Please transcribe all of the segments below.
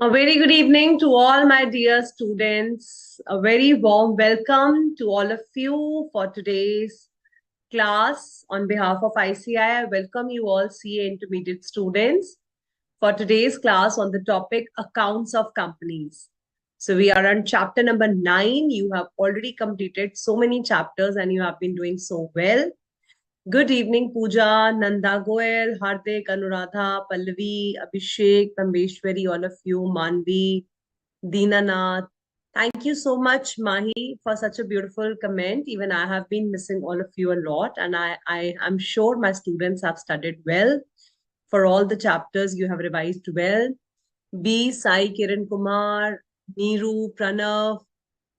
A very good evening to all my dear students. A very warm welcome to all of you for today's class. On behalf of ICAI, I welcome you all CA intermediate students for today's class on the topic accounts of companies. So we are on chapter number 9. You have already completed so many chapters and you have been doing so well. Good evening, Pooja, Nanda Goel, Hardik, Anuradha, Pallavi, Abhishek, Tambeshwari, all of you, Manvi, Dinanath. Thank you so much, Mahi, for such a beautiful comment. Even I have been missing all of you a lot, and I am sure my students have studied well. For all the chapters, you have revised well. B, Sai, Kiran Kumar, Neeru, Pranav,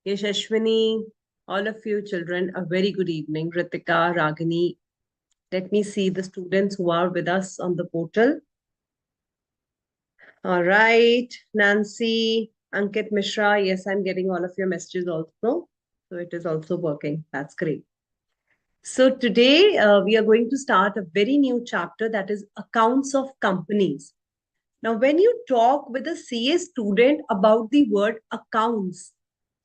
Yashashwini, all of you children, a very good evening. Ritika, Ragini, let me see the students who are with us on the portal. All right, Nancy, Ankit Mishra. Yes, I'm getting all of your messages also. So it is also working. That's great. So today we are going to start a very new chapter, that is accounts of companies. Now, when you talk with a CA student about the word accounts,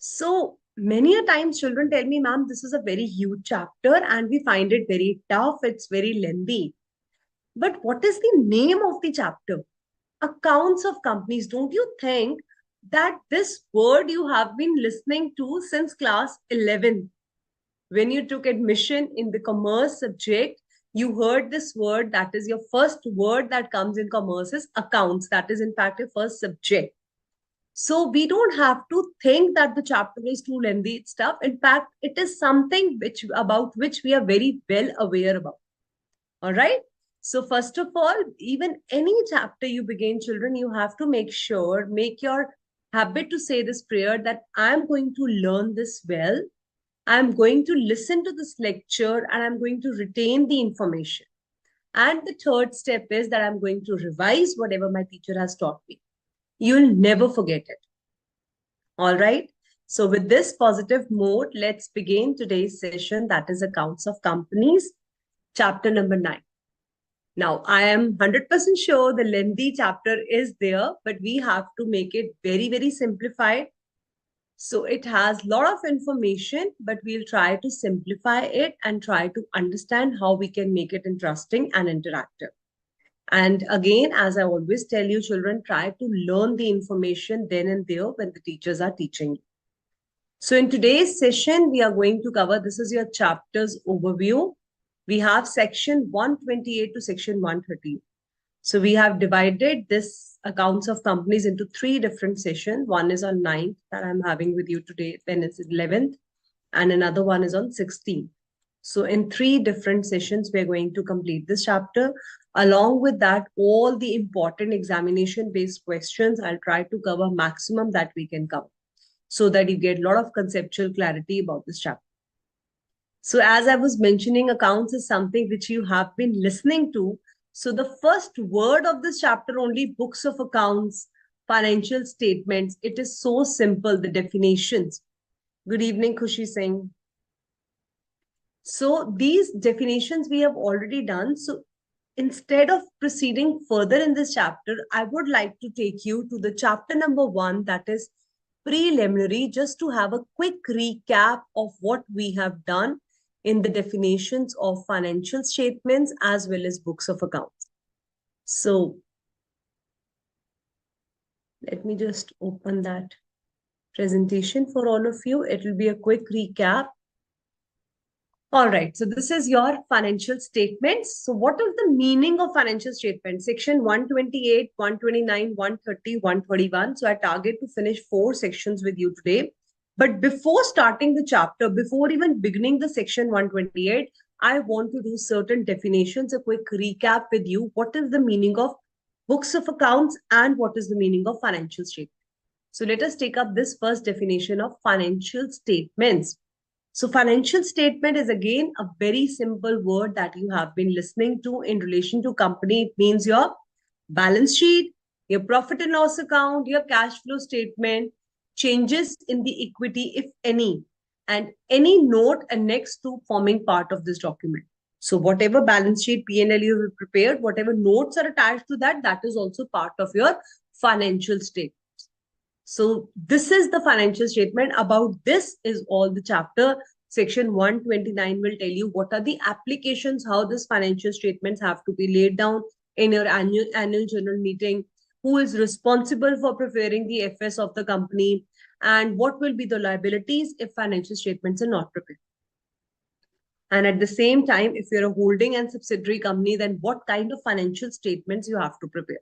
so many a times children tell me, ma'am, this is a very huge chapter and we find it very tough. It's very lengthy. But what is the name of the chapter? Accounts of companies. Don't you think that this word you have been listening to since class 11? When you took admission in the commerce subject, you heard this word. That is your first word that comes in commerce is accounts. That is in fact your first subject. So we don't have to think that the chapter is too lengthy stuff. In fact, it is something about which we are very well aware about. All right. So first of all, even any chapter you begin, children, you have to make your habit to say this prayer that I'm going to learn this well. I'm going to listen to this lecture and I'm going to retain the information. And the third step is that I'm going to revise whatever my teacher has taught me. You'll never forget it. All right. So with this positive mode, let's begin today's session, that is accounts of companies, chapter number 9. Now, I am 100% sure the lengthy chapter is there, but we have to make it very, very simplified. So it has a lot of information, but we'll try to simplify it and try to understand how we can make it interesting and interactive. And again, as I always tell you, children, try to learn the information then and there when the teachers are teaching you. So in today's session, we are going to cover, this is your chapter's overview. We have section 128 to section 130. So we have divided this accounts of companies into 3 different sessions. One is on 9th that I'm having with you today, then it's 11th, and another one is on 16th. So in 3 different sessions, we're going to complete this chapter. Along with that, all the important examination-based questions, I'll try to cover maximum that we can cover so that you get a lot of conceptual clarity about this chapter. So as I was mentioning, accounts is something which you have been listening to. So the first word of this chapter only, books of accounts, financial statements. It is so simple, the definitions. Good evening, Khushi Singh. So these definitions we have already done. So instead of proceeding further in this chapter, I would like to take you to the chapter number 1, that is preliminary, just to have a quick recap of what we have done in the definitions of financial statements as well as books of accounts. So let me just open that presentation for all of you. It will be a quick recap. All right, so this is your financial statements. So what is the meaning of financial statements? Section 128, 129, 130, 131. So I target to finish 4 sections with you today. But before starting the chapter, before even beginning the section 128, I want to do certain definitions, a quick recap with you. What is the meaning of books of accounts and what is the meaning of financial statements? So let us take up this first definition of financial statements. So financial statement is again a very simple word that you have been listening to in relation to company. It means your balance sheet, your profit and loss account, your cash flow statement, changes in the equity, if any, and any note annexed to forming part of this document. So whatever balance sheet P&L you have prepared, whatever notes are attached to that, that is also part of your financial statement. So this is the financial statement. About this is all the chapter. Section 129 will tell you what are the applications, how this financial statements have to be laid down in your annual general meeting, who is responsible for preparing the FS of the company, and what will be the liabilities if financial statements are not prepared. And at the same time, if you're a holding and subsidiary company, then what kind of financial statements you have to prepare.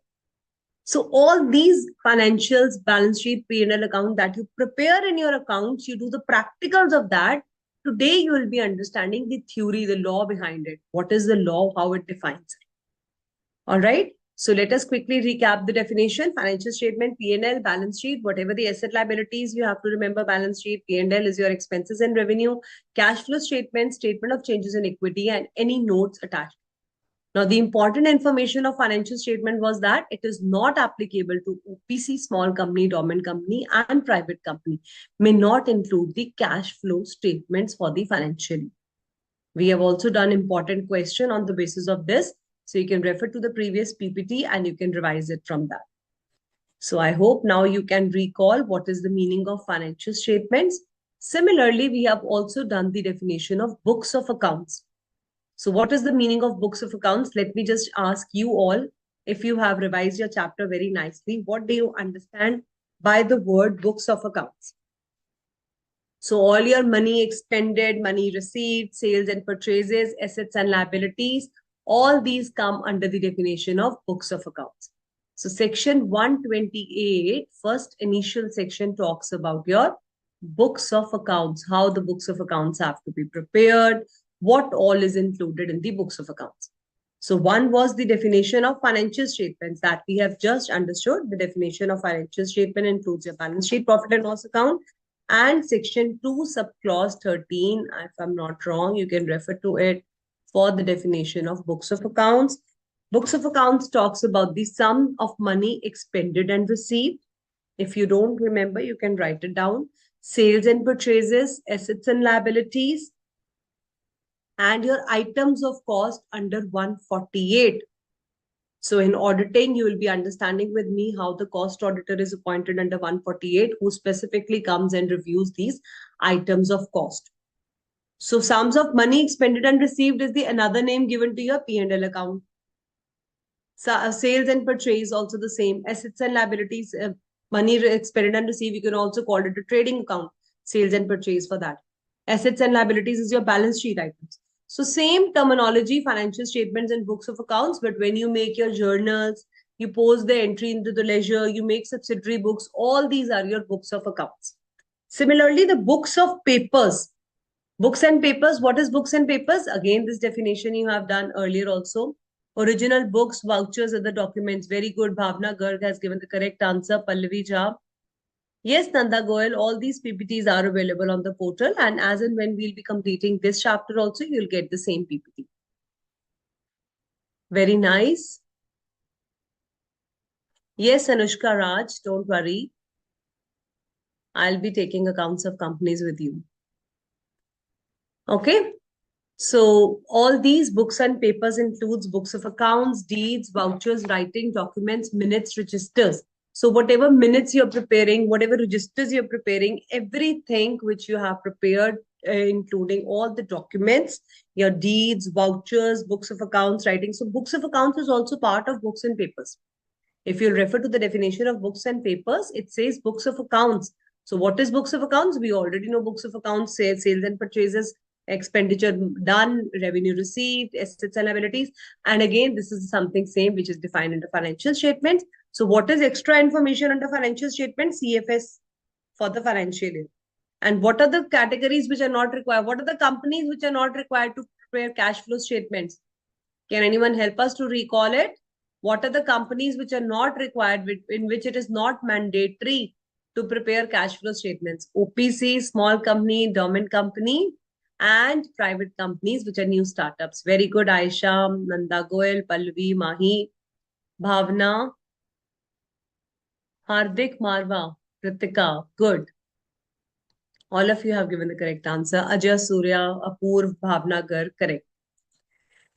So all these financials, balance sheet, P&L account that you prepare in your accounts, you do the practicals of that. Today you will be understanding the theory, the law behind it. What is the law, how it defines it. All right. So let us quickly recap the definition. Financial statement, P&L, balance sheet, whatever the asset liabilities, you have to remember balance sheet. P&L is your expenses and revenue. Cash flow statement, statement of changes in equity, and any notes attached. Now, the important information of financial statement was that it is not applicable to OPC, small company, dormant company, and private company. May not include the cash flow statements for the financial year. We have also done important question on the basis of this. So you can refer to the previous PPT and you can revise it from that. So I hope now you can recall what is the meaning of financial statements. Similarly, we have also done the definition of books of accounts. So what is the meaning of books of accounts? Let me just ask you all, if you have revised your chapter very nicely, what do you understand by the word books of accounts? So all your money expended, money received, sales and purchases, assets and liabilities, all these come under the definition of books of accounts. So section 128, first initial section talks about your books of accounts, how the books of accounts have to be prepared, what all is included in the books of accounts. So one was the definition of financial statements that we have just understood. The definition of financial statement includes your balance sheet, profit and loss account, and section 2 subclause 13, if I'm not wrong, you can refer to it for the definition of books of accounts. Books of accounts talks about the sum of money expended and received. If you don't remember, you can write it down. Sales and purchases, assets and liabilities, and your items of cost under 148. So in auditing, you will be understanding with me how the cost auditor is appointed under 148, who specifically comes and reviews these items of cost. So sums of money expended and received is the another name given to your P&L account. So, sales and purchase also the same. Assets and liabilities, money expended and received, you can also call it a trading account. Sales and purchase for that. Assets and liabilities is your balance sheet items. So same terminology, financial statements and books of accounts, but when you make your journals, you post the entry into the ledger, you make subsidiary books, all these are your books of accounts. Similarly, the books of papers. Books and papers, what is books and papers? Again, this definition you have done earlier also. Original books, vouchers, other documents. Very good. Bhavna Garg has given the correct answer. Pallavi Jha. Yes, Nanda Goyal, all these PPTs are available on the portal, and as and when we'll be completing this chapter also, you'll get the same PPT. Very nice. Yes, Anushka Raj, don't worry. I'll be taking accounts of companies with you. Okay. So all these books and papers includes books of accounts, deeds, vouchers, writing, documents, minutes, registers. So whatever minutes you're preparing, whatever registers you're preparing, everything which you have prepared, including all the documents, your deeds, vouchers, books of accounts, writing. So books of accounts is also part of books and papers. If you refer to the definition of books and papers, it says books of accounts. So what is books of accounts? We already know books of accounts, sales and purchases, expenditure done, revenue received, assets and liabilities. And again, this is something same which is defined under financial statements. So what is extra information under financial statement? CFS for the financial year. And what are the categories which are not required? What are the companies which are not required to prepare cash flow statements? Can anyone help us to recall it? What are the companies which are not required, in which it is not mandatory to prepare cash flow statements? OPC, small company, dormant company, and private companies, which are new startups. Very good, Aisha, Nanda Goyal, Pallavi, Mahi, Bhavna, Hardik, Marva, Ritika. Good. All of you have given the correct answer. Ajay, Surya, Apurv, Bhavna Garg, correct.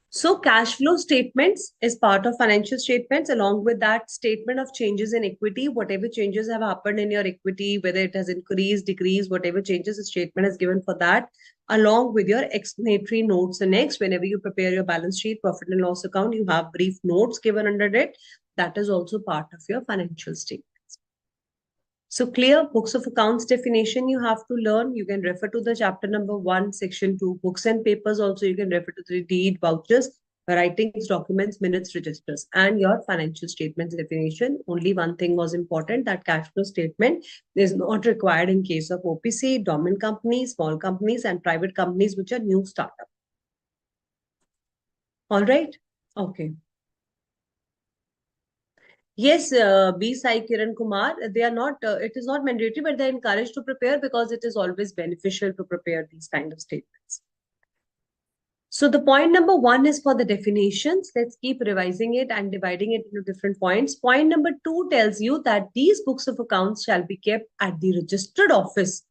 So cash flow statements is part of financial statements. Along with that, statement of changes in equity, whatever changes have happened in your equity, whether it has increased, decreased, whatever changes, the statement is given for that, along with your explanatory notes. And next, whenever you prepare your balance sheet, profit and loss account, you have brief notes given under it. That is also part of your financial statement. So clear books of accounts definition you have to learn. You can refer to the chapter number 1, section 2, books and papers. Also, you can refer to the deed, vouchers, writings, documents, minutes, registers, and your financial statements definition. Only one thing was important, that cash flow statement is not required in case of OPC, dormant companies, small companies, and private companies, which are new startup. All right. Okay. Yes, B. Sai Kiran Kumar, they are not, it is not mandatory, but they're encouraged to prepare because it is always beneficial to prepare these kind of statements. So the point number 1 is for the definitions. Let's keep revising it and dividing it into different points. Point number 2 tells you that these books of accounts shall be kept at the registered office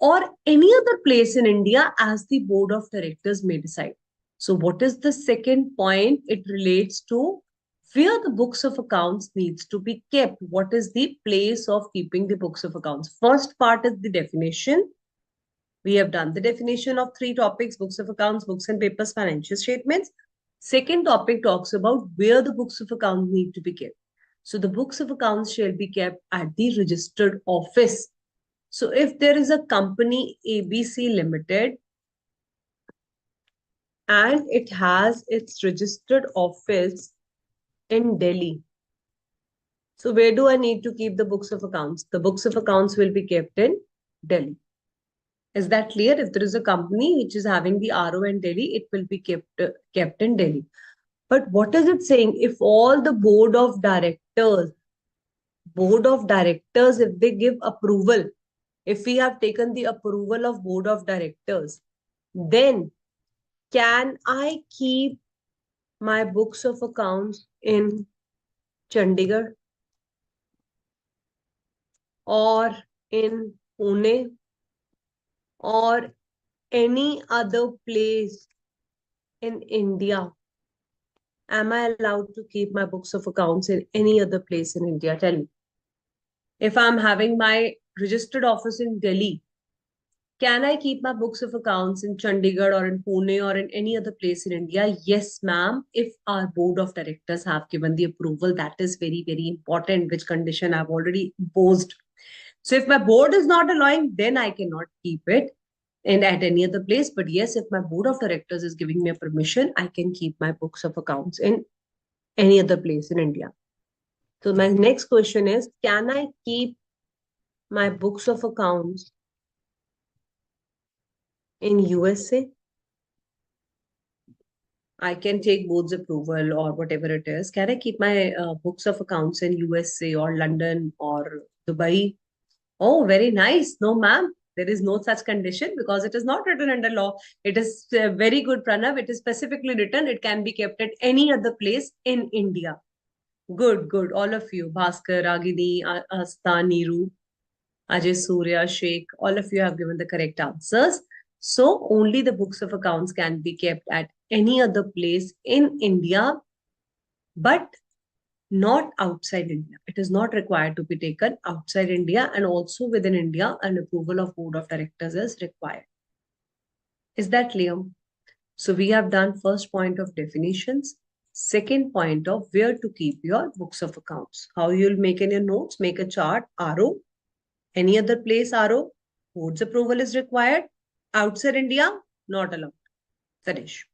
or any other place in India as the board of directors may decide. So what is the second point? It relates to where the books of accounts needs to be kept. What is the place of keeping the books of accounts? First part is the definition. We have done the definition of 3 topics: books of accounts, books and papers, financial statements. Second topic talks about where the books of accounts need to be kept. So the books of accounts shall be kept at the registered office. So if there is a company ABC Limited and it has its registered office in Delhi, so where do I need to keep the books of accounts? The books of accounts will be kept in Delhi. Is that clear? If there is a company which is having the RO in Delhi, it will be kept in Delhi. But what is it saying? If all the board of directors, if they give approval, if we have taken the approval of board of directors, then can I keep my books of accounts in Chandigarh or in Pune or any other place in India? Am I allowed to keep my books of accounts in any other place in India? Tell me. If I'm having my registered office in Delhi, can I keep my books of accounts in Chandigarh or in Pune or in any other place in India? Yes, ma'am. If our board of directors have given the approval, that is very, very important, which condition I've already imposed. So if my board is not allowing, then I cannot keep it at any other place. But yes, if my board of directors is giving me a permission, I can keep my books of accounts in any other place in India. So my next question is, can I keep my books of accounts in USA? I can take board's approval or whatever it is. Can I keep my books of accounts in USA or London or Dubai? Oh, very nice. No, ma'am. There is no such condition because it is not written under law. It is very good, Pranav. It is specifically written. It can be kept at any other place in India. Good, good. All of you. Bhaskar, Ragini, Asta, Niru, Ajay, Surya, Sheikh. All of you have given the correct answers. So only the books of accounts can be kept at any other place in India, but not outside India. It is not required to be taken outside India, and also within India, an approval of board of directors is required. Is that clear? So we have done first point of definitions, second point of where to keep your books of accounts. How you'll make in your notes, make a chart, RO, any other place RO, board's approval is required. Outside India, not allowed. Finish.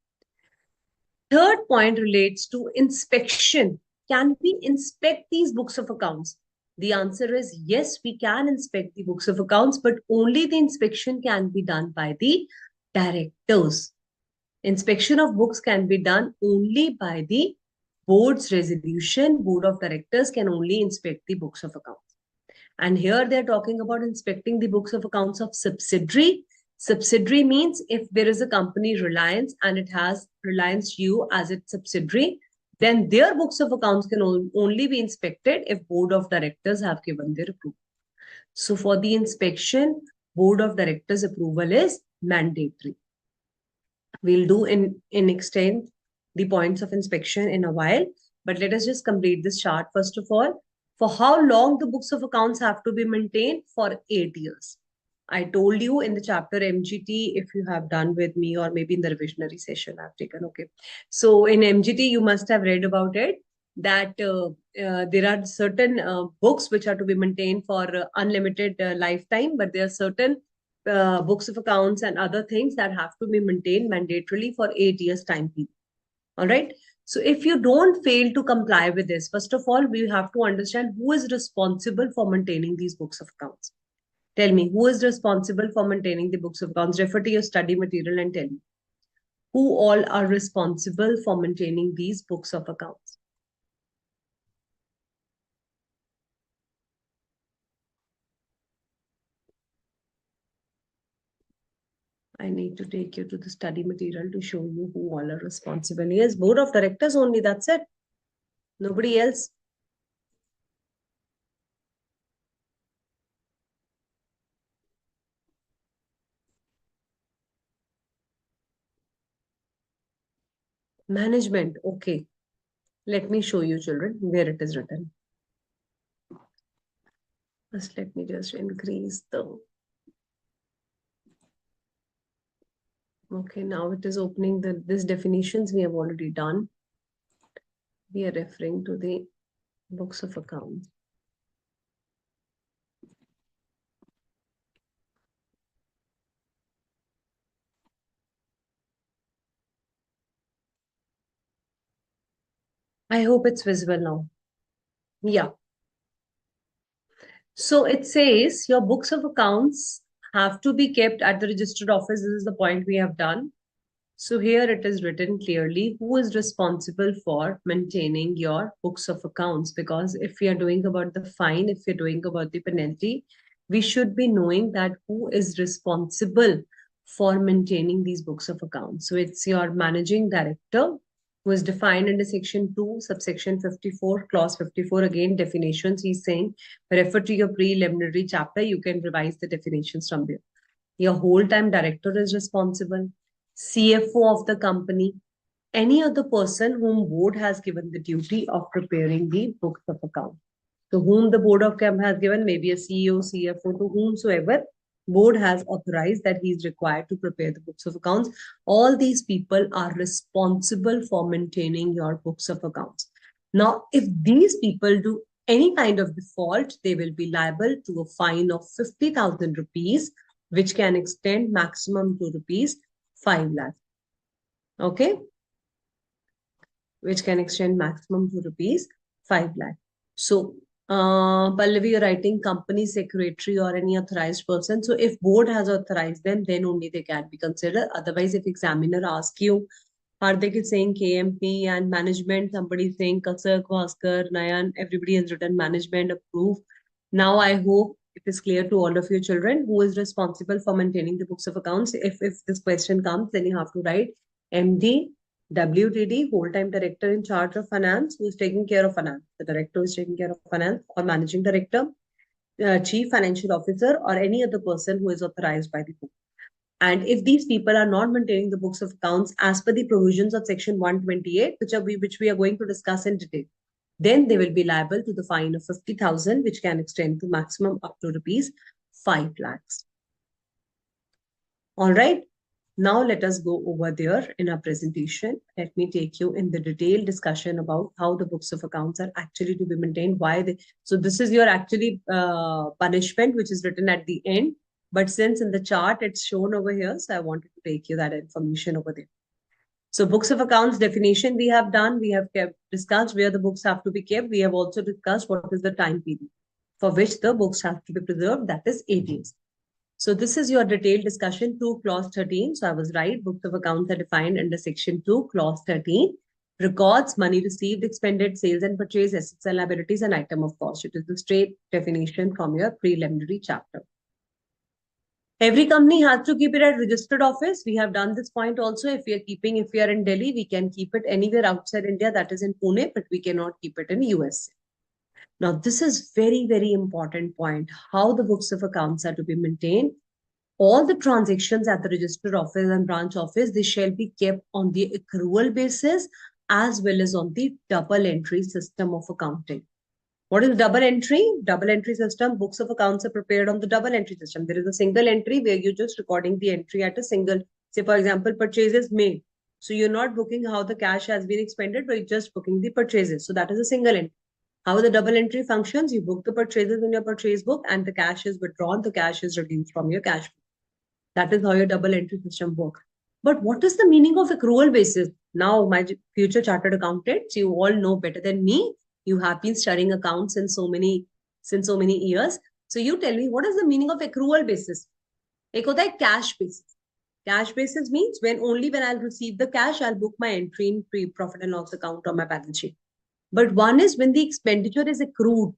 Third point relates to inspection. Can we inspect these books of accounts? The answer is yes, we can inspect the books of accounts, but only the inspection can be done by the directors. Inspection of books can be done only by the board's resolution. Board of directors can only inspect the books of accounts. And here they're talking about inspecting the books of accounts of subsidiary. Subsidiary means if there is a company Reliance and it has Reliance Jio as its subsidiary, then their books of accounts can only be inspected if board of directors have given their approval. So for the inspection, board of directors approval is mandatory. We'll do in extent the points of inspection in a while. But let us just complete this chart first of all. For how long the books of accounts have to be maintained? For 8 years. I told you in the chapter MGT, if you have done with me, or maybe in the revisionary session I've taken. Okay. So in MGT, you must have read about it, that there are certain books which are to be maintained for unlimited lifetime, but there are certain books of accounts and other things that have to be maintained mandatorily for 8 years time period. All right. So if you don't fail to comply with this, first of all, we have to understand who is responsible for maintaining these books of accounts. Tell me, who is responsible for maintaining the books of accounts? Refer to your study material and tell me who all are responsible for maintaining these books of accounts. I need to take you to the study material to show you who all are responsible. Yes, board of directors only, that's it. Nobody else. Management, okay. Let me show you, children, where it is written. First, let me just increase the... Okay, now it is opening this definitions we have already done. We are referring to the books of accounts. I hope it's visible now. Yeah. So it says your books of accounts have to be kept at the registered office. This is the point we have done. So here it is written clearly who is responsible for maintaining your books of accounts. Because if we are doing about the fine, if we're doing about the penalty, we should be knowing that who is responsible for maintaining these books of accounts. So it's your managing director, who is defined under section 2, subsection 54, clause 54. Again, definitions, he's saying, refer to your preliminary chapter. You can revise the definitions from there. Your whole-time director is responsible. CFO of the company, any other person whom board has given the duty of preparing the books of account. To whom the board of camp has given, maybe a CEO, CFO, to whomsoever board has authorized that he is required to prepare the books of accounts. All these people are responsible for maintaining your books of accounts. Now, if these people do any kind of default, they will be liable to a fine of 50,000 rupees, which can extend maximum to rupees 5 lakh. Okay. Which can extend maximum to rupees 5 lakh. So, Pallavi, you're writing company secretary or any authorized person. So if board has authorized them, then only they can be considered. Otherwise, if examiner asks you, Hardik is saying KMP and management, somebody is saying Kasak, Bhaskar, Nayan, everybody has written management, approve. Now I hope it is clear to all of your children who is responsible for maintaining the books of accounts. If this question comes, then you have to write MD, WTD, whole-time director in charge of finance, who is taking care of finance. The director is taking care of finance, or managing director, chief financial officer, or any other person who is authorized by the board. And if these people are not maintaining the books of accounts as per the provisions of section 128, which we are going to discuss in detail, then they will be liable to the fine of 50,000, which can extend to maximum up to rupees 5 lakhs. All right. Now let us go over there in our presentation. Let me take you in the detailed discussion about how the books of accounts are actually to be maintained. Why they? So this is your actually punishment, which is written at the end. But since in the chart it's shown over here, so I wanted to take you that information over there. So books of accounts definition we have done. We have discussed where the books have to be kept. We have also discussed what is the time period for which the books have to be preserved. That is 8 years. So this is your detailed discussion to clause 13. So I was right. Books of accounts are defined under section 2, clause 13. Records, money received, expended, sales and purchase, assets and liabilities, and item of cost. It is the straight definition from your preliminary chapter. Every company has to keep it at registered office. We have done this point also. If we are in Delhi, we can keep it anywhere outside India, that is in Pune, but we cannot keep it in USA. Now, this is very, very important point. How the books of accounts are to be maintained. all the transactions at the registered office and branch office, they shall be kept on the accrual basis as well as on the double entry system of accounting. What is double entry? Double entry system, books of accounts are prepared on the double entry system. There is a single entry where you're just recording the entry at a single, say for example, purchases made. So you're not booking how the cash has been expended, but you're just booking the purchases. So that is a single entry. How the double entry functions, you book the purchases in your purchase book and the cash is withdrawn, the cash is reduced from your cash book. That is how your double entry system works. But what is the meaning of accrual basis? Now, my future chartered accountants, you all know better than me. You have been studying accounts since so many years. So you tell me, what is the meaning of accrual basis? एक होता है cash basis. Cash basis means when I'll receive the cash, I'll book my entry in profit and loss account on my balance sheet. But one is when the expenditure is accrued.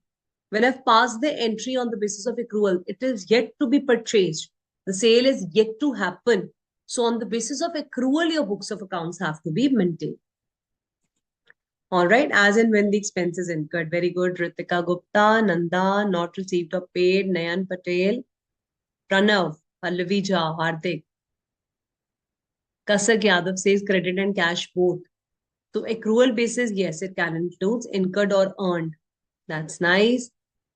When I've passed the entry on the basis of accrual, it is yet to be purchased. The sale is yet to happen. So on the basis of accrual, your books of accounts have to be maintained. All right, as and when the expense is incurred. Very good. Ritika Gupta, Nanda, not received or paid, Nayan Patel, Pranav, Pallavi Jha, Hardik. Kasak Yadav says credit and cash both. So accrual basis, yes, it can include incurred or earned. That's nice.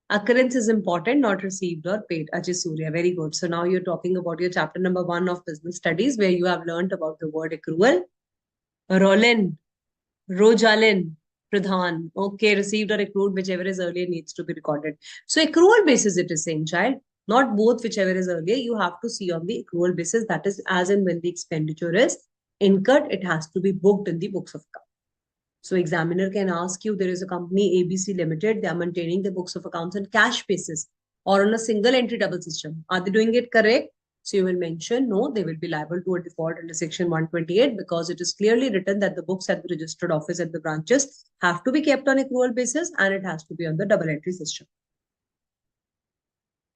Occurrence is important, not received or paid. Ajay Surya, very good. So now you're talking about your chapter number 1 of business studies, where you have learned about the word accrual. Roland, Rojalin, Pradhan. Okay, received or accrued, whichever is earlier needs to be recorded. So accrual basis, it is saying, child, not both, whichever is earlier. You have to see on the accrual basis. That is as and when the expenditure is incurred, it has to be booked in the books of account. So examiner can ask you, there is a company ABC Limited, they are maintaining the books of accounts on cash basis or on a single entry double system. Are they doing it correct? So you will mention, no, they will be liable to a default under section 128 because it is clearly written that the books at the registered office at the branches have to be kept on accrual basis and it has to be on the double entry system.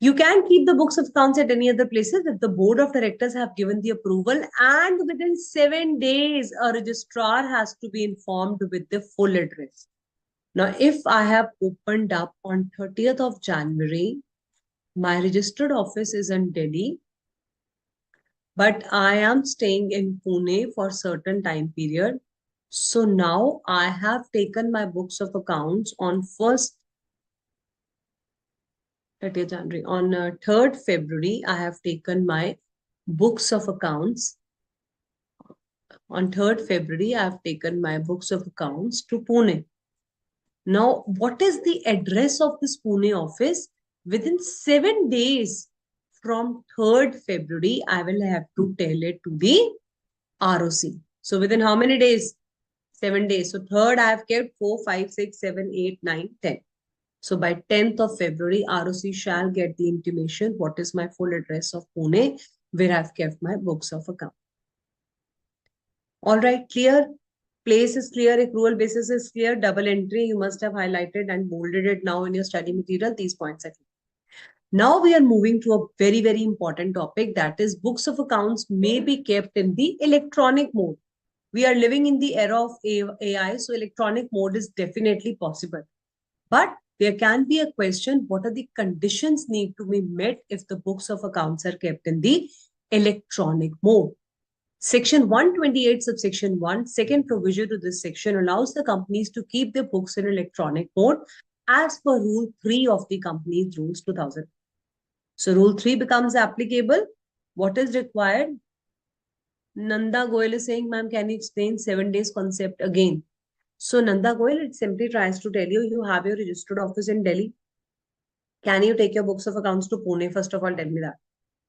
You can keep the books of accounts at any other places if the board of directors have given the approval and within 7 days, a registrar has to be informed with the full address. Now, if I have opened up on 30th of January, my registered office is in Delhi, but I am staying in Pune for a certain time period. So now I have taken my books of accounts on 30th January. On 3rd February, I have taken my books of accounts. On 3rd February, I have taken my books of accounts to Pune. Now, what is the address of this Pune office? Within 7 days from 3rd February, I will have to tell it to the ROC. So within how many days? 7 days. So 3rd, I have kept 4, 5, 6, 7, 8, 9, 10. So by 10th of February, ROC shall get the intimation. What is my full address of Pune, where I've kept my books of account. All right, clear? Place is clear, accrual basis is clear, double entry, you must have highlighted and bolded it now in your study material. These points are clear. Now we are moving to a very, very important topic, that is books of accounts may be kept in the electronic mode. We are living in the era of AI, so electronic mode is definitely possible. But there can be a question, what are the conditions need to be met if the books of accounts are kept in the electronic mode? Section 128 subsection 1, second provision to this section allows the companies to keep their books in electronic mode as per Rule 3 of the Companies Rules 2000. So Rule 3 becomes applicable. What is required? Nanda Goyal is saying, ma'am, can you explain 7 days concept again? So Nanda Goyal, it simply tries to tell you, you have your registered office in Delhi. Can you take your books of accounts to Pune? First of all, tell me that.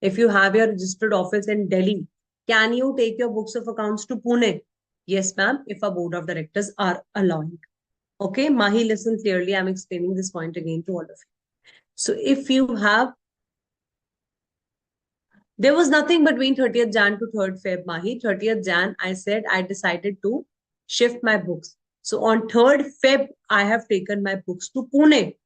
If you have your registered office in Delhi, can you take your books of accounts to Pune? Yes, ma'am, if a board of directors are allowing. Okay, Mahi, listen clearly. I'm explaining this point again to all of you. So if you have, there was nothing between 30th Jan to 3rd Feb, Mahi. 30th Jan, I said I decided to shift my books. So on 3rd Feb, I have taken my books to Pune.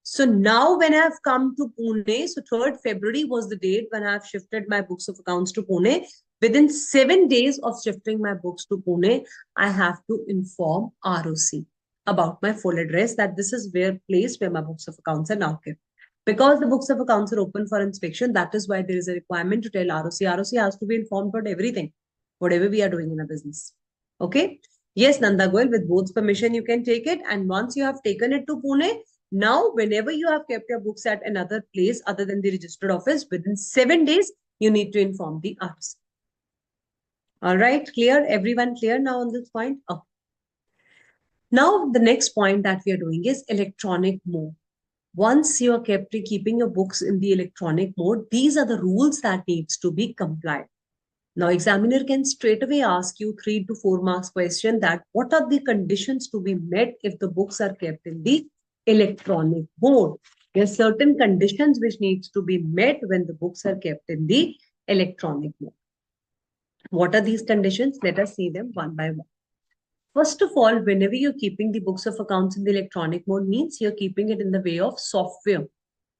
So now when I have come to Pune, so 3rd February was the date when I have shifted my books of accounts to Pune. Within 7 days of shifting my books to Pune, I have to inform ROC about my full address, that this is where place where my books of accounts are now kept. Because the books of accounts are open for inspection, that is why there is a requirement to tell ROC. ROC has to be informed about everything, whatever we are doing in a business. Okay. Yes, Nanda Goel, with board's permission, you can take it. And once you have taken it to Pune, now whenever you have kept your books at another place other than the registered office, within 7 days, you need to inform the ROC. All right, clear? Everyone clear now on this point? Oh. Now, the next point that we are doing is electronic mode. Once you are keeping your books in the electronic mode, these are the rules that needs to be complied. Now, examiner can straight away ask you 3 to 4 marks question that what are the conditions to be met if the books are kept in the electronic mode. There are certain conditions which needs to be met when the books are kept in the electronic mode. What are these conditions? Let us see them one by one. First of all, whenever you're keeping the books of accounts in the electronic mode means you're keeping it in the way of software.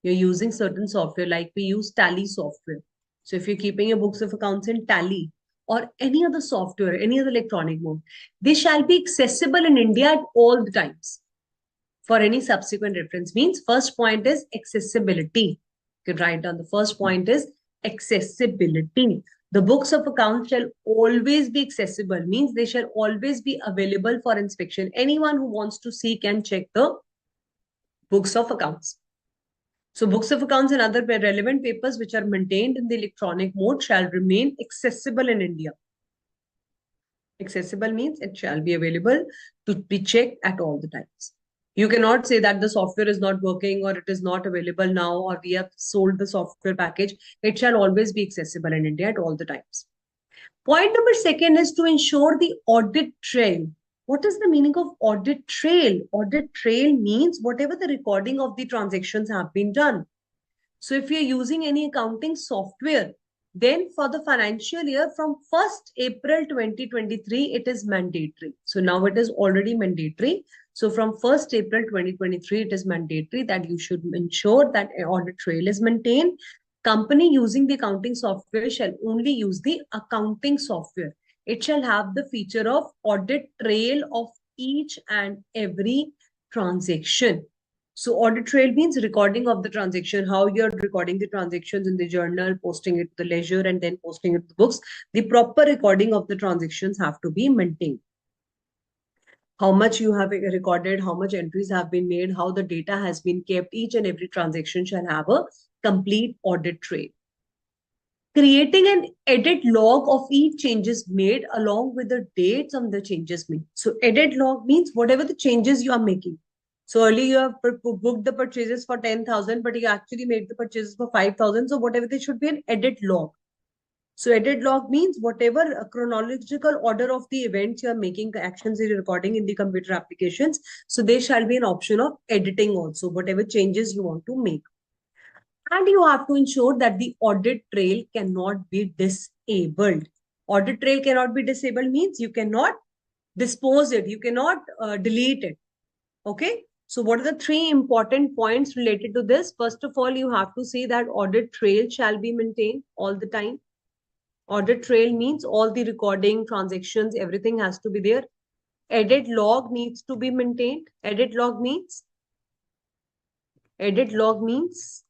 You're using certain software like we use Tally software. So if you're keeping your books of accounts in Tally or any other software, any other electronic mode, they shall be accessible in India at all the times. For any subsequent reference means first point is accessibility. You can write down the first point is accessibility. The books of accounts shall always be accessible, means they shall always be available for inspection. Anyone who wants to see can check the books of accounts. So books of accounts and other relevant papers which are maintained in the electronic mode shall remain accessible in India. Accessible means it shall be available to be checked at all the times. You cannot say that the software is not working or it is not available now or we have sold the software package. It shall always be accessible in India at all the times. Point number second is to ensure the audit trail. What is the meaning of audit trail? Audit trail means whatever the recording of the transactions have been done. So if you're using any accounting software, then for the financial year from 1st April 2023, it is mandatory. So now it is already mandatory. So from 1st April 2023, it is mandatory that you should ensure that an audit trail is maintained. Company using the accounting software shall only use the accounting software. It shall have the feature of audit trail of each and every transaction. So audit trail means recording of the transaction, how you're recording the transactions in the journal, posting it to the ledger, and then posting it to the books. The proper recording of the transactions have to be maintained. How much you have recorded, how much entries have been made, how the data has been kept, each and every transaction shall have a complete audit trail. Creating an edit log of each changes made along with the dates of the changes made. So edit log means whatever the changes you are making. So earlier you have booked the purchases for 10,000, but you actually made the purchases for 5,000. So whatever they should be an edit log. So edit log means whatever chronological order of the events you are making, actions you're recording in the computer applications. So there shall be an option of editing also, whatever changes you want to make. And you have to ensure that the audit trail cannot be disabled. Audit trail cannot be disabled means you cannot dispose it. You cannot delete it. Okay. So what are the 3 important points related to this? First of all, you have to see that audit trail shall be maintained all the time. Audit trail means all the recording, transactions, everything has to be there. Edit log needs to be maintained. Edit log means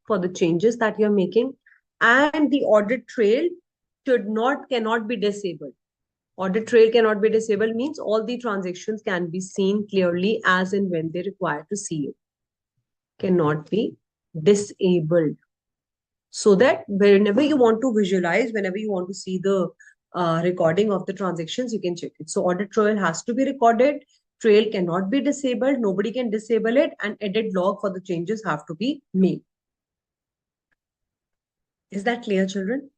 for the changes that you're making, and the audit trail cannot be disabled. Audit trail cannot be disabled means all the transactions can be seen clearly as and when they require to see it. Cannot be disabled. So that whenever you want to visualize, whenever you want to see the recording of the transactions, you can check it. So audit trail has to be recorded. Trail cannot be disabled. Nobody can disable it. And edit log for the changes have to be made. Is that clear, children?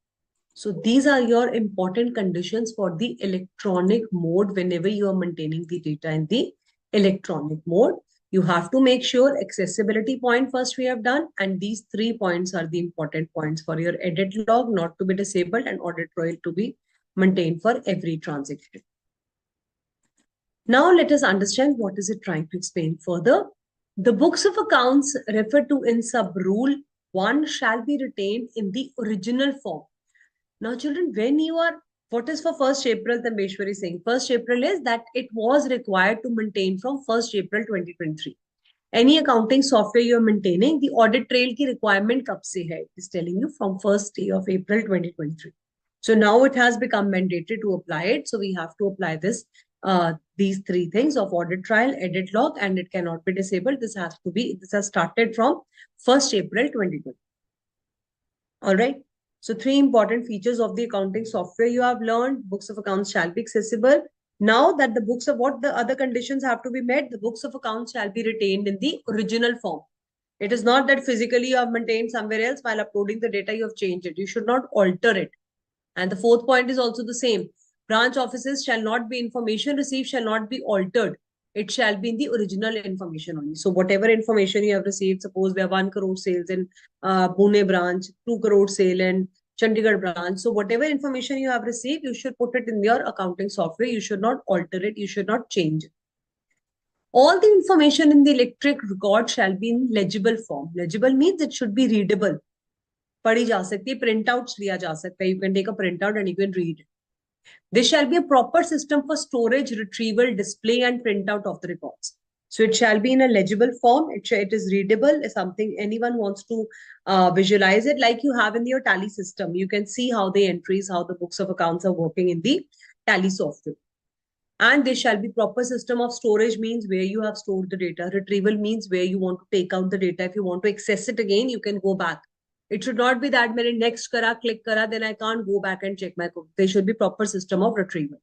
So these are your important conditions for the electronic mode whenever you are maintaining the data in the electronic mode. You have to make sure accessibility point first we have done, and these 3 points are the important points for your edit log not to be disabled and audit trail to be maintained for every transaction. Now let us understand what is it trying to explain further. The books of accounts referred to in sub-rule 1 shall be retained in the original form. Now, children, when you are, what is for 1st April, Tambeshwari is saying? 1st April is that it was required to maintain from 1st April 2023. any accounting software you're maintaining, the audit trail की requirement कब से है? It is telling you from first day of April 2023. So now it has become mandatory to apply it. So we have to apply this, these three things of audit trail, edit log, and it cannot be disabled. This has started from 1st April 2020. All right. So three important features of the accounting software you have learned. Books of accounts shall be accessible. Now that the books of what the other conditions have to be met, the books of accounts shall be retained in the original form. It is not that physically you have maintained somewhere else while uploading the data, you have changed it. You should not alter it. And the fourth point is also the same. Branch offices shall not be information received, shall not be altered. It shall be in the original information only. So whatever information you have received, suppose we have 1 crore sales in Pune branch, 2 crore sale in Chandigarh branch. So whatever information you have received, you should put it in your accounting software. You should not alter it. You should not change it. All the information in the electric record shall be in legible form. Legible means it should be readable. पढ़ी जा सकती है, printouts लिया जा सकता है. You can take a printout and you can read it. There shall be a proper system for storage, retrieval, display, and printout of the records. So it shall be in a legible form. It is readable. If something anyone wants to visualize it, like you have in your Tally system, you can see how the entries, how the books of accounts are working in the Tally software. And there shall be proper system of storage, means where you have stored the data. Retrieval means where you want to take out the data. If you want to access it again, you can go back. It should not be that मैंने next करा, click करा, then I can't go back and check my code. There should be proper system of retrieval.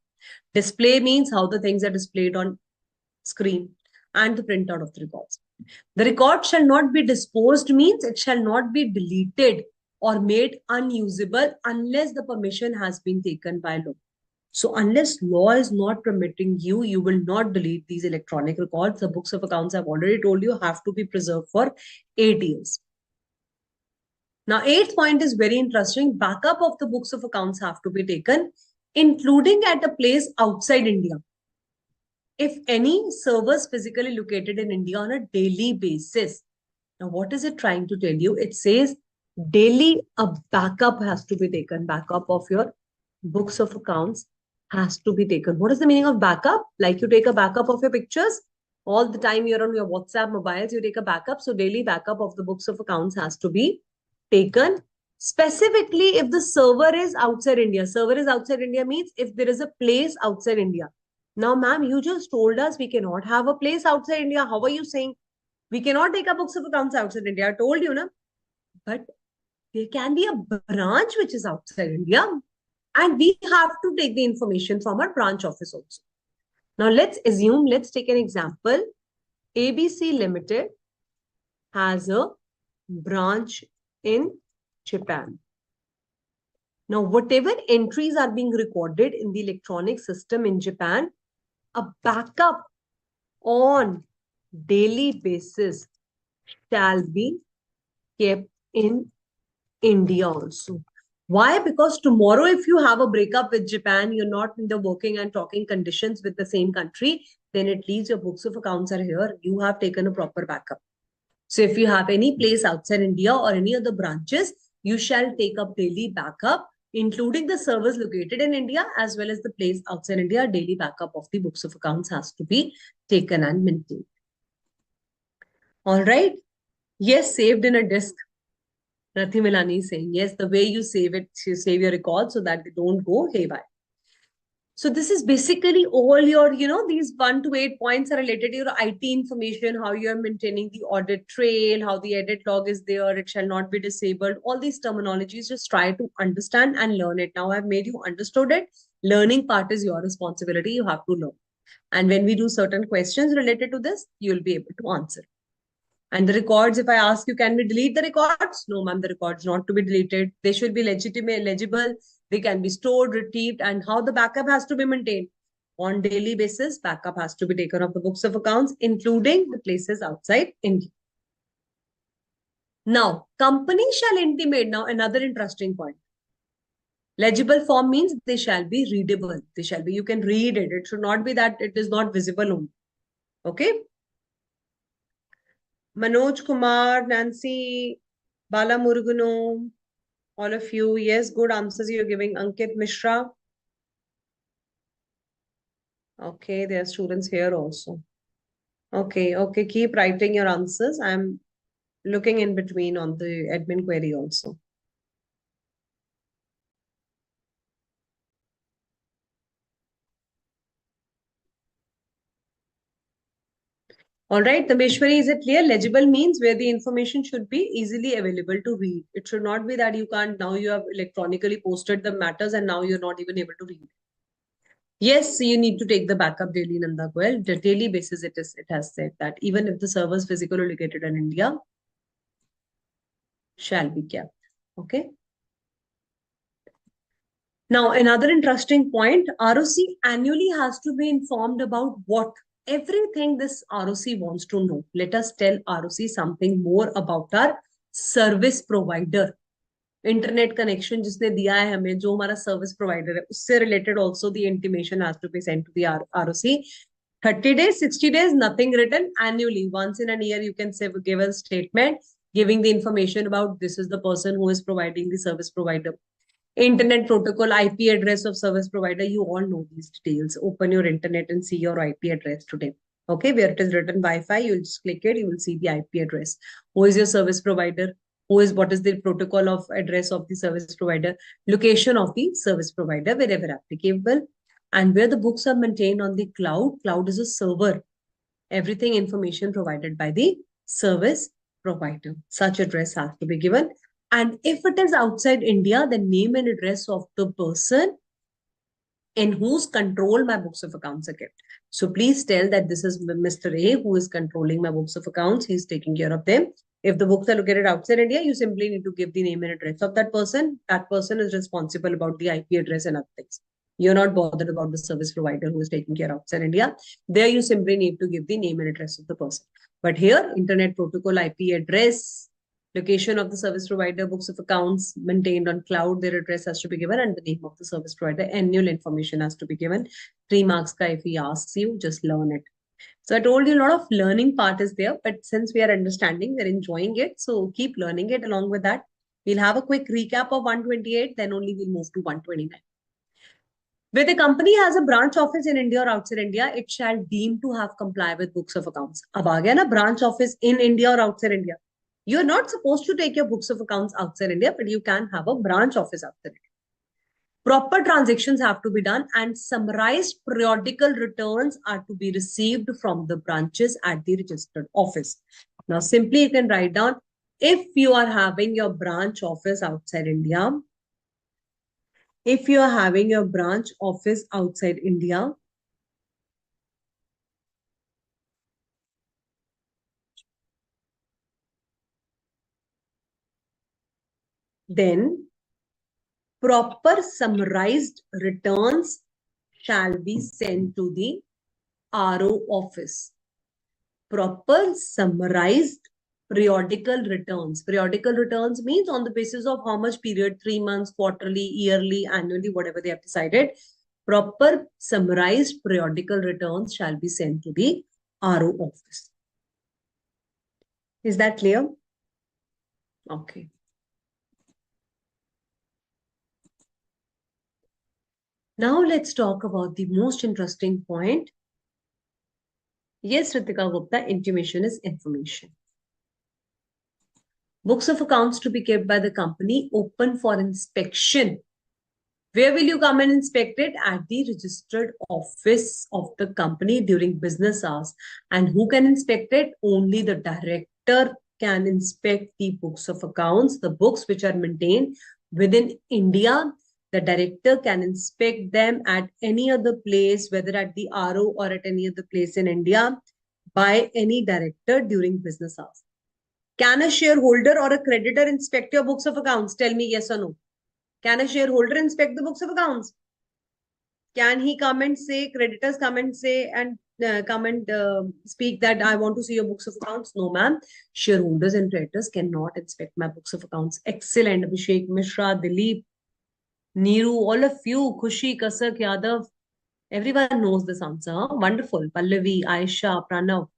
Display means how the things are displayed on screen, and the printout of the records. The record shall not be disposed means it shall not be deleted or made unusable unless the permission has been taken by law. So unless law is not permitting you, you will not delete these electronic records. The books of accounts, I've already told you, have to be preserved for 8 years. Now, eighth point is very interesting. Backup of the books of accounts have to be taken, including at a place outside India. If any servers physically located in India on a daily basis. Now, what is it trying to tell you? It says daily a backup has to be taken. Backup of your books of accounts has to be taken. What is the meaning of backup? Like you take a backup of your pictures. All the time you're on your WhatsApp mobiles, you take a backup. So daily backup of the books of accounts has to be taken. Specifically, if the server is outside India. Server is outside India means if there is a place outside India. Now, ma'am, you just told us we cannot have a place outside India. How are you saying we cannot take our books of accounts outside India? I told you, na? But there can be a branch which is outside India, and we have to take the information from our branch office also. Now, let's take an example. ABC Limited has a branch in Japan. Now, whatever entries are being recorded in the electronic system in Japan, a backup on daily basis shall be kept in India also. Why? Because tomorrow, if you have a breakup with Japan, you're not in the working and talking conditions with the same country, then at least your books of accounts are here. You have taken a proper backup. So if you have any place outside India or any other branches, you shall take up daily backup, including the servers located in India as well as the place outside India. Daily backup of the books of accounts has to be taken and maintained. All right. Yes, saved in a disk. Rathi Milani is saying, yes, the way you save it, you save your records so that they don't go haywire. So this is basically all your, these 1 to 8 points are related to your IT information, how you are maintaining the audit trail, how the edit log is there, it shall not be disabled. All these terminologies, just try to understand and learn it. Now I've made you understood it. Learning part is your responsibility. You have to learn. And when we do certain questions related to this, you'll be able to answer. And the records, if I ask you, can we delete the records? No, ma'am, the records not to be deleted. They should be legitimate, legible. They can be stored, retrieved, and how the backup has to be maintained. On daily basis, backup has to be taken of the books of accounts, including the places outside India. Now, company shall intimate. Now, another interesting point. Legible form means they shall be readable. They shall be, you can read it. It should not be that it is not visible only. Okay? Manoj Kumar, Nancy, Bala Muruguno, all of you. Yes, good answers you're giving. Ankit Mishra. Okay, there are students here also. Okay, okay. Keep writing your answers. I'm looking in between on the admin query also. All right, Tameshwari, is it clear? Legible means where the information should be easily available to read. It should not be that you can't, now you have electronically posted the matters and now you're not even able to read. Yes, you need to take the backup daily, Nanda Goel. The daily basis, it has said that even if the server is physically located in India, shall be kept. Okay. Now, another interesting point, ROC annually has to be informed about what? Everything this ROC wants to know. Let us tell ROC something more about our service provider. Internet connection जिसने दिया है हमें, जो हमारा service provider है, उससे related also the intimation has to be sent to the ROC. 30 days, 60 days, nothing written. Annually, once in a year, you can say, give a statement giving the information about this is the person who is providing the service provider. Internet protocol, IP address of service provider, you all know these details. Open your internet and see your IP address today. Okay, where it is written Wi-Fi, you'll just click it, you will see the IP address. Who is your service provider? What is the protocol of address of the service provider? Location of the service provider, wherever applicable. And where the books are maintained on the cloud. Cloud is a server. Everything information provided by the service provider. Such address has to be given. And if it is outside India, the name and address of the person in whose control my books of accounts are kept. So please tell that this is Mr. A who is controlling my books of accounts. He's taking care of them. If the books are located outside India, you simply need to give the name and address of that person. That person is responsible about the IP address and other things. You're not bothered about the service provider who is taking care outside India. There you simply need to give the name and address of the person. But here, internet protocol, IP address, location of the service provider, books of accounts maintained on cloud, their address has to be given, and the name of the service provider, annual information has to be given. 3 marks ka if he asks you, just learn it. So I told you a lot of learning part is there, but since we are understanding, we're enjoying it. So keep learning it along with that. We'll have a quick recap of 128, then only we'll move to 129. Where the company has a branch office in India or outside India, it shall deem to have comply with books of accounts. Ab aa gaya na branch office in India or outside India. You're not supposed to take your books of accounts outside India, but you can have a branch office outside India. Proper transactions have to be done and summarized periodical returns are to be received from the branches at the registered office. Now, simply you can write down, if you are having your branch office outside India, if you are having your branch office outside India, then proper summarized returns shall be sent to the RO office. Proper summarized periodical returns. Periodical returns means on the basis of how much period, 3 months, quarterly, yearly, annually, whatever they have decided. Proper summarized periodical returns shall be sent to the RO office. Is that clear? Okay. Now let's talk about the most interesting point. Yes, Ritika Gupta, intimation is information. Books of accounts to be kept by the company open for inspection. Where will you come and inspect it? At the registered office of the company during business hours. And who can inspect it? Only the director can inspect the books of accounts, the books which are maintained within India. The director can inspect them at any other place, whether at the RO or at any other place in India, by any director during business hours. Can a shareholder or a creditor inspect your books of accounts? Tell me yes or no. Can a shareholder inspect the books of accounts? Can he come and say, creditors come and say, and come and speak that I want to see your books of accounts? No, ma'am. Shareholders and creditors cannot inspect my books of accounts. Excellent. Abhishek Mishra, Dilip, Neeru, all of you, Khushi, Kasak, Yadav, everyone knows this answer. Huh? Wonderful. Pallavi, Aisha, Pranav.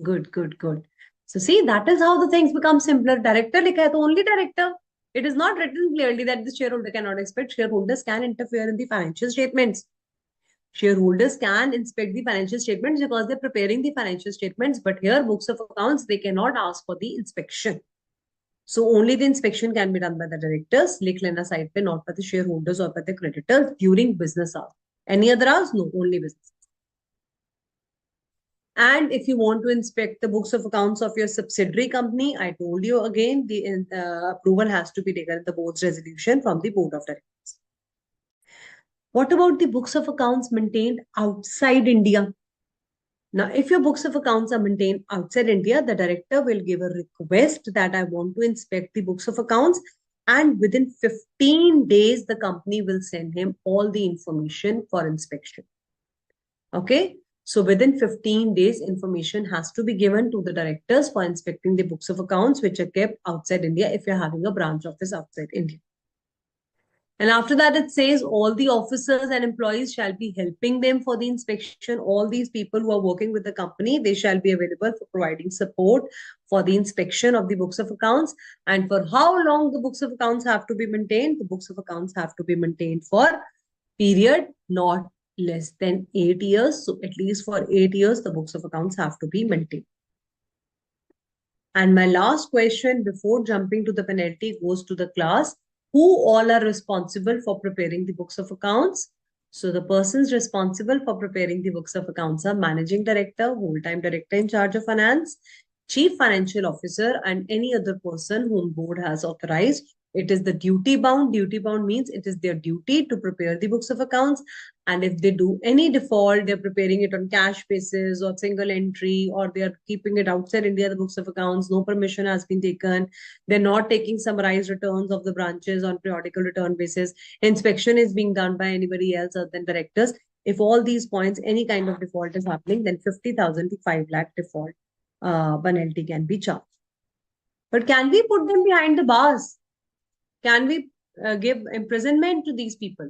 Good, good, good. So see, that is how the things become simpler. Director likha hai, to only director. It is not written clearly that the shareholder cannot expect. Shareholders can interfere in the financial statements. Shareholders can inspect the financial statements because they're preparing the financial statements, but here books of accounts, they cannot ask for the inspection. So only the inspection can be done by the directors, लिख लेना side पे, not by the shareholders or by the creditors during business hours. Any other hours? No, only business. And if you want to inspect the books of accounts of your subsidiary company, I told you again, the approval has to be taken at the board's resolution from the board of directors. What about the books of accounts maintained outside India? Now, if your books of accounts are maintained outside India, the director will give a request that I want to inspect the books of accounts, and within 15 days, the company will send him all the information for inspection. Okay. So within 15 days, information has to be given to the directors for inspecting the books of accounts which are kept outside India if you're having a branch office outside India. And after that, it says all the officers and employees shall be helping them for the inspection. All these people who are working with the company, they shall be available for providing support for the inspection of the books of accounts. And for how long the books of accounts have to be maintained? The books of accounts have to be maintained for period not less than 8 years. So at least for 8 years, the books of accounts have to be maintained. And my last question before jumping to the penalty goes to the class. Who all are responsible for preparing the books of accounts? So the persons responsible for preparing the books of accounts are managing director, whole-time director in charge of finance, chief financial officer, and any other person whom board has authorized. It is the duty bound. Duty bound means it is their duty to prepare the books of accounts. And if they do any default, they're preparing it on cash basis or single entry, or they're keeping it outside India, the books of accounts, no permission has been taken. They're not taking summarized returns of the branches on periodical return basis. Inspection is being done by anybody else other than directors. If all these points, any kind of default is happening, then 50,000 to 5 lakh default penalty can be charged. But can we put them behind the bars? Can we give imprisonment to these people?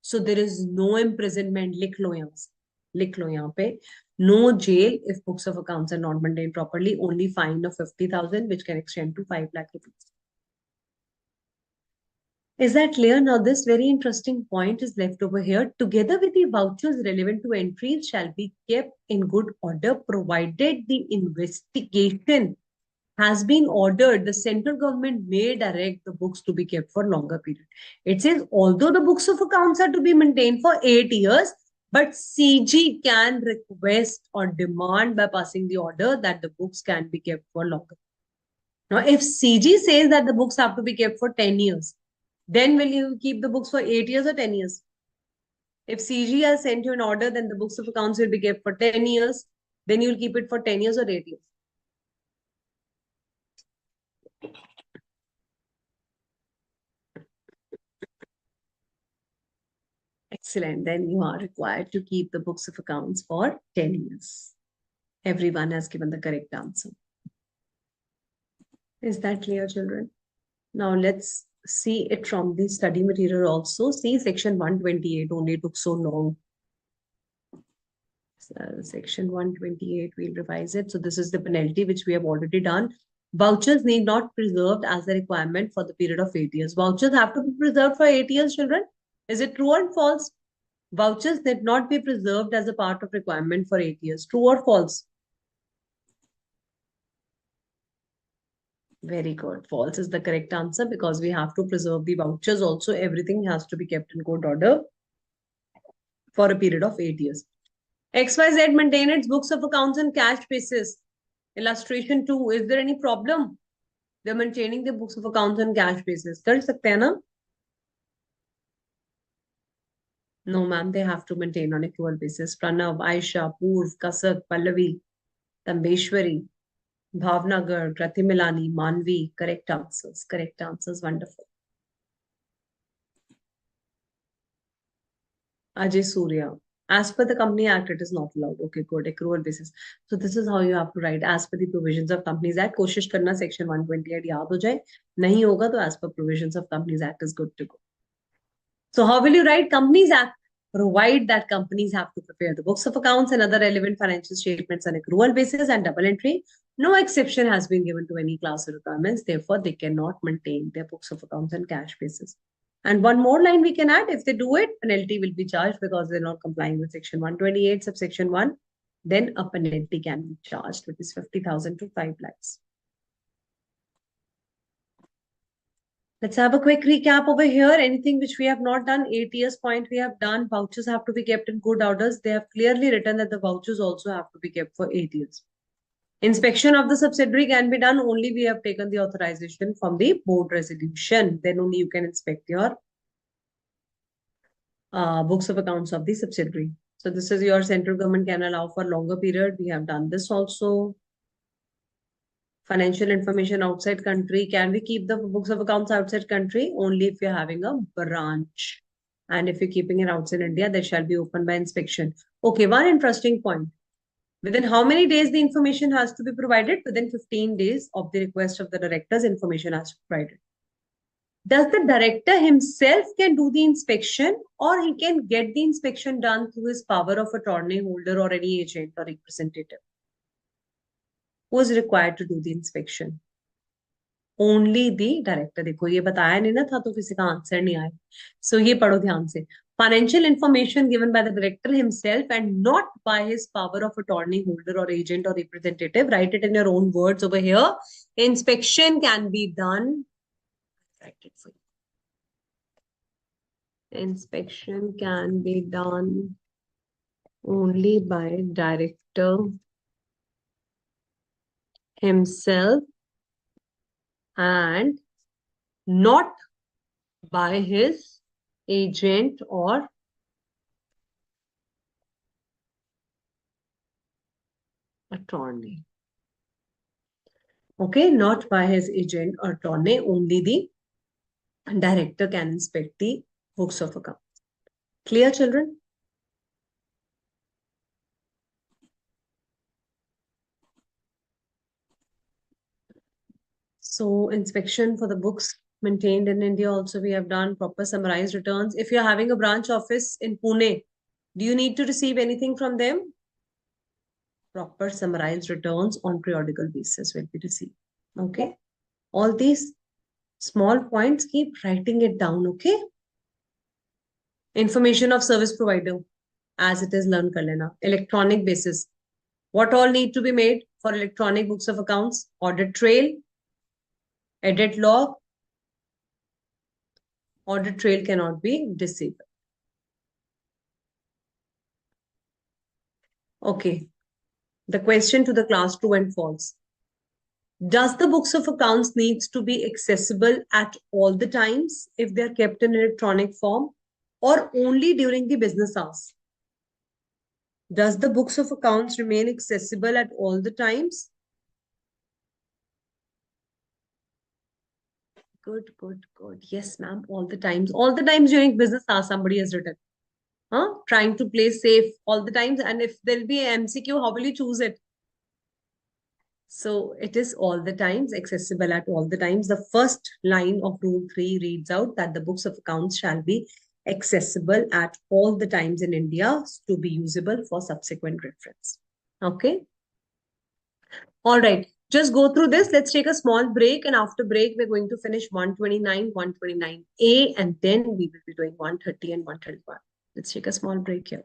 So there is no imprisonment. लिख लो यहाँ पे. No jail if books of accounts are not maintained properly. Only fine of 50,000, which can extend to 5 lakh rupees. Is that clear? Now, this very interesting point is left over here. Together with the vouchers relevant to entries shall be kept in good order, provided the investigation has been ordered, the central government may direct the books to be kept for longer period. It says, although the books of accounts are to be maintained for 8 years, but CG can request or demand by passing the order that the books can be kept for longer. Now, if CG says that the books have to be kept for 10 years, then will you keep the books for 8 years or 10 years? If CG has sent you an order, then the books of accounts will be kept for 10 years. Then you'll keep it for 10 years or 8 years. Excellent. Then you are required to keep the books of accounts for 10 years. Everyone has given the correct answer. Is that clear, children? Now let's see it from the study material also. See, section 128 only took so long. So section 128, we'll revise it. So this is the penalty which we have already done. Vouchers need not be preserved as a requirement for the period of 8 years. Vouchers have to be preserved for 8 years, children. Is it true or false? Vouchers need not be preserved as a part of requirement for 8 years. True or false? Very good. False is the correct answer because we have to preserve the vouchers also. Everything has to be kept in good order for a period of 8 years. XYZ maintain its books of accounts on cash basis. Illustration 2. Is there any problem? They're maintaining the books of accounts on cash basis. कर सकते हैं ना? No, ma'am, they have to maintain on accrual basis. Pranav, Aisha, Purv, Kasak, Pallavi, Tambeshwari, Bhavnagar, Pratimilani, Manvi. Correct answers. Correct answers. Wonderful. Ajay Surya. As per the Company Act, it is not allowed. Okay, good. Accrual basis. So this is how you have to write. As per the provisions of Companies Act. कोशिश करना section 128 याद हो जाए. नहीं होगा तो as per provisions of Companies Act is good to go. So how will you write? Companies Act provide that companies have to prepare the books of accounts and other relevant financial statements on accrual basis and double entry. No exception has been given to any class of requirements. Therefore, they cannot maintain their books of accounts on cash basis. And one more line we can add, if they do it, penalty will be charged because they're not complying with section 128 subsection 1. Then a penalty can be charged, which is 50,000 to 5 lakhs. Let's have a quick recap over here. Anything which we have not done, 8 years point we have done. Vouchers have to be kept in good orders. They have clearly written that the vouchers also have to be kept for 8 years. Inspection of the subsidiary can be done only we have taken the authorization from the board resolution. Then only you can inspect your books of accounts of the subsidiary. So this is your central government can allow for longer period. We have done this also. Financial information outside country. Can we keep the books of accounts outside country? Only if you're having a branch. And if you're keeping it outside India, they shall be opened by inspection. Okay, one interesting point. Within how many days the information has to be provided? Within 15 days of the request of the directors, information has to be provided. Does the director himself can do the inspection, or he can get the inspection done through his power of attorney holder or any agent or representative? Who is required to do the inspection? Only the director. देखो ये बताया नहीं ना था तो किसी का answer नहीं आया. So ये पढ़ो ध्यान से. Financial information given by the director himself and not by his power of attorney holder or agent or representative. Write it in your own words over here. Inspection can be done. Write it for you. Inspection can be done only by director himself and not by his agent or attorney. Okay, not by his agent or attorney, only the director can inspect the books of accounts. Clear, children? So inspection for the books maintained in India also we have done. Proper summarized returns. If you're having a branch office in Pune, do you need to receive anything from them? Proper summarized returns on periodical basis will be received. Okay. All these small points, keep writing it down. Okay. Information of service provider as it is learn kar lena. Electronic basis. What all need to be made for electronic books of accounts? Audit trail, edit log. Audit trail cannot be disabled. Okay. The question to the class true and false. Does the books of accounts needs to be accessible at all the times if they are kept in electronic form or only during the business hours? Does the books of accounts remain accessible at all the times? Good, good, good. Yes, ma'am. All the times. All the times during business hours, somebody has written. Trying to play safe all the times. And if there'll be an MCQ, how will you choose it? So it is all the times, accessible at all the times. The first line of Rule 3 reads out that the books of accounts shall be accessible at all the times in India to be usable for subsequent reference. Okay. All right. Just go through this. Let's take a small break. And after break, we're going to finish 129, 129A, and then we will be doing 130 and 131. Let's take a small break here.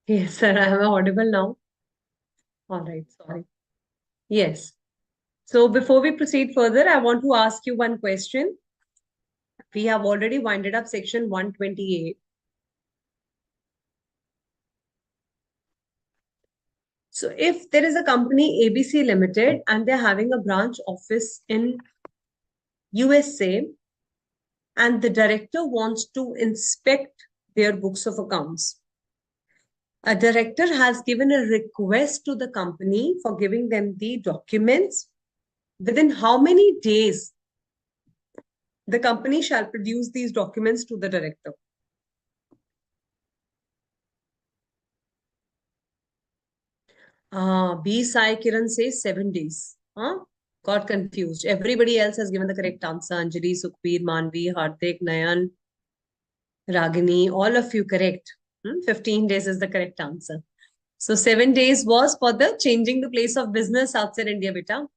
Yes, sir, I am audible now. All right, sorry. Yes. So before we proceed further, I want to ask you one question. We have already winded up section 128. So if there is a company ABC Limited and they're having a branch office in USA and the director wants to inspect their books of accounts. A director has given a request to the company for giving them the documents. Within how many days the company shall produce these documents to the director? B. Sai Kiran says 7 days. Huh? Got confused. Everybody else has given the correct answer. Anjali, Sukhbir, Manvi, Hardik, Nayan, Ragini, all of you correct. 15 days is the correct answer. So 7 days was for the changing the place of business outside India, beta.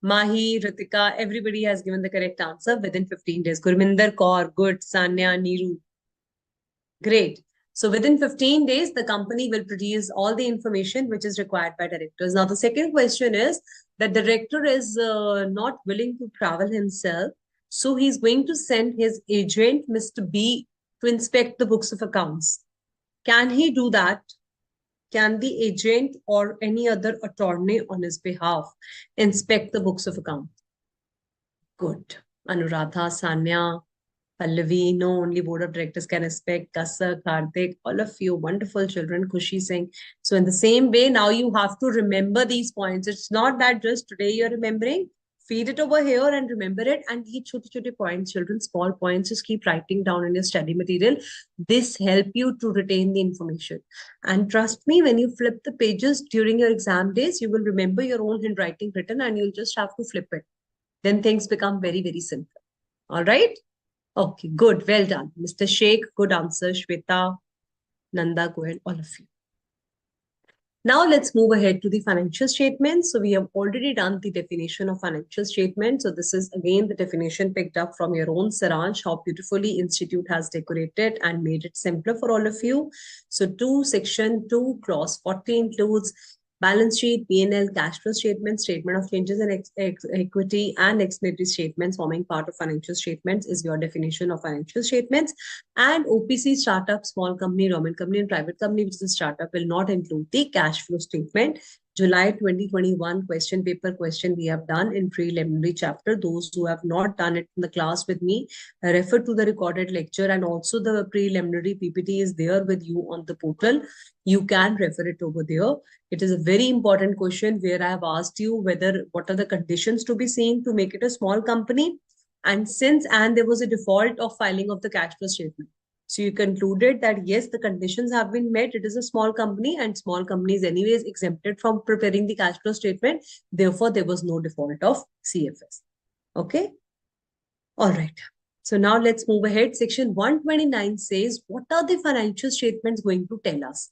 Mahi, Ritika, everybody has given the correct answer within 15 days. Gurminder Kaur, good. Sanya, Neeru, great. So within 15 days, the company will produce all the information which is required by directors. Now, the second question is that the director is not willing to travel himself. So he's going to send his agent, Mr. B, to inspect the books of accounts. Can he do that? Can the agent or any other attorney on his behalf inspect the books of account? Good. Anuradha, Sanya, Pallavi, no, only board of directors can inspect. Kasak, Karthik, all of you, wonderful children, Kushi Singh. So in the same way, now you have to remember these points. It's not that just today you're remembering. Feed it over here and remember it. And these chote points, children, small points, just keep writing down in your study material. This help you to retain the information. And trust me, when you flip the pages during your exam days, you will remember your own handwriting written and you'll just have to flip it. Then things become very, very simple. All right? Okay, good. Well done. Mr. Sheikh, good answer. Shweta, Nanda, Goel, all of you. Now let's move ahead to the financial statements. So we have already done the definition of financial statement. So this is again the definition picked up from your own Saransh, how beautifully Institute has decorated and made it simpler for all of you. So section 2, clause 40 includes balance sheet, P&L, cash flow statement, statement of changes in equity, and explanatory statements forming part of financial statements is your definition of financial statements. And OPC, startup, small company, government company, and private company, which is a startup, will not include the cash flow statement. July 2021 question paper question we have done in preliminary chapter. Those who have not done it in the class with me, refer to the recorded lecture, and also the preliminary PPT is there with you on the portal. You can refer it over there. It is a very important question where I have asked you what are the conditions to be seen to make it a small company. And there was a default of filing of the cash flow statement. So you concluded that yes, the conditions have been met. It is a small company and small companies anyways exempted from preparing the cash flow statement. Therefore, there was no default of CFS. Okay. All right. So now let's move ahead. Section 129 says, what are the financial statements going to tell us?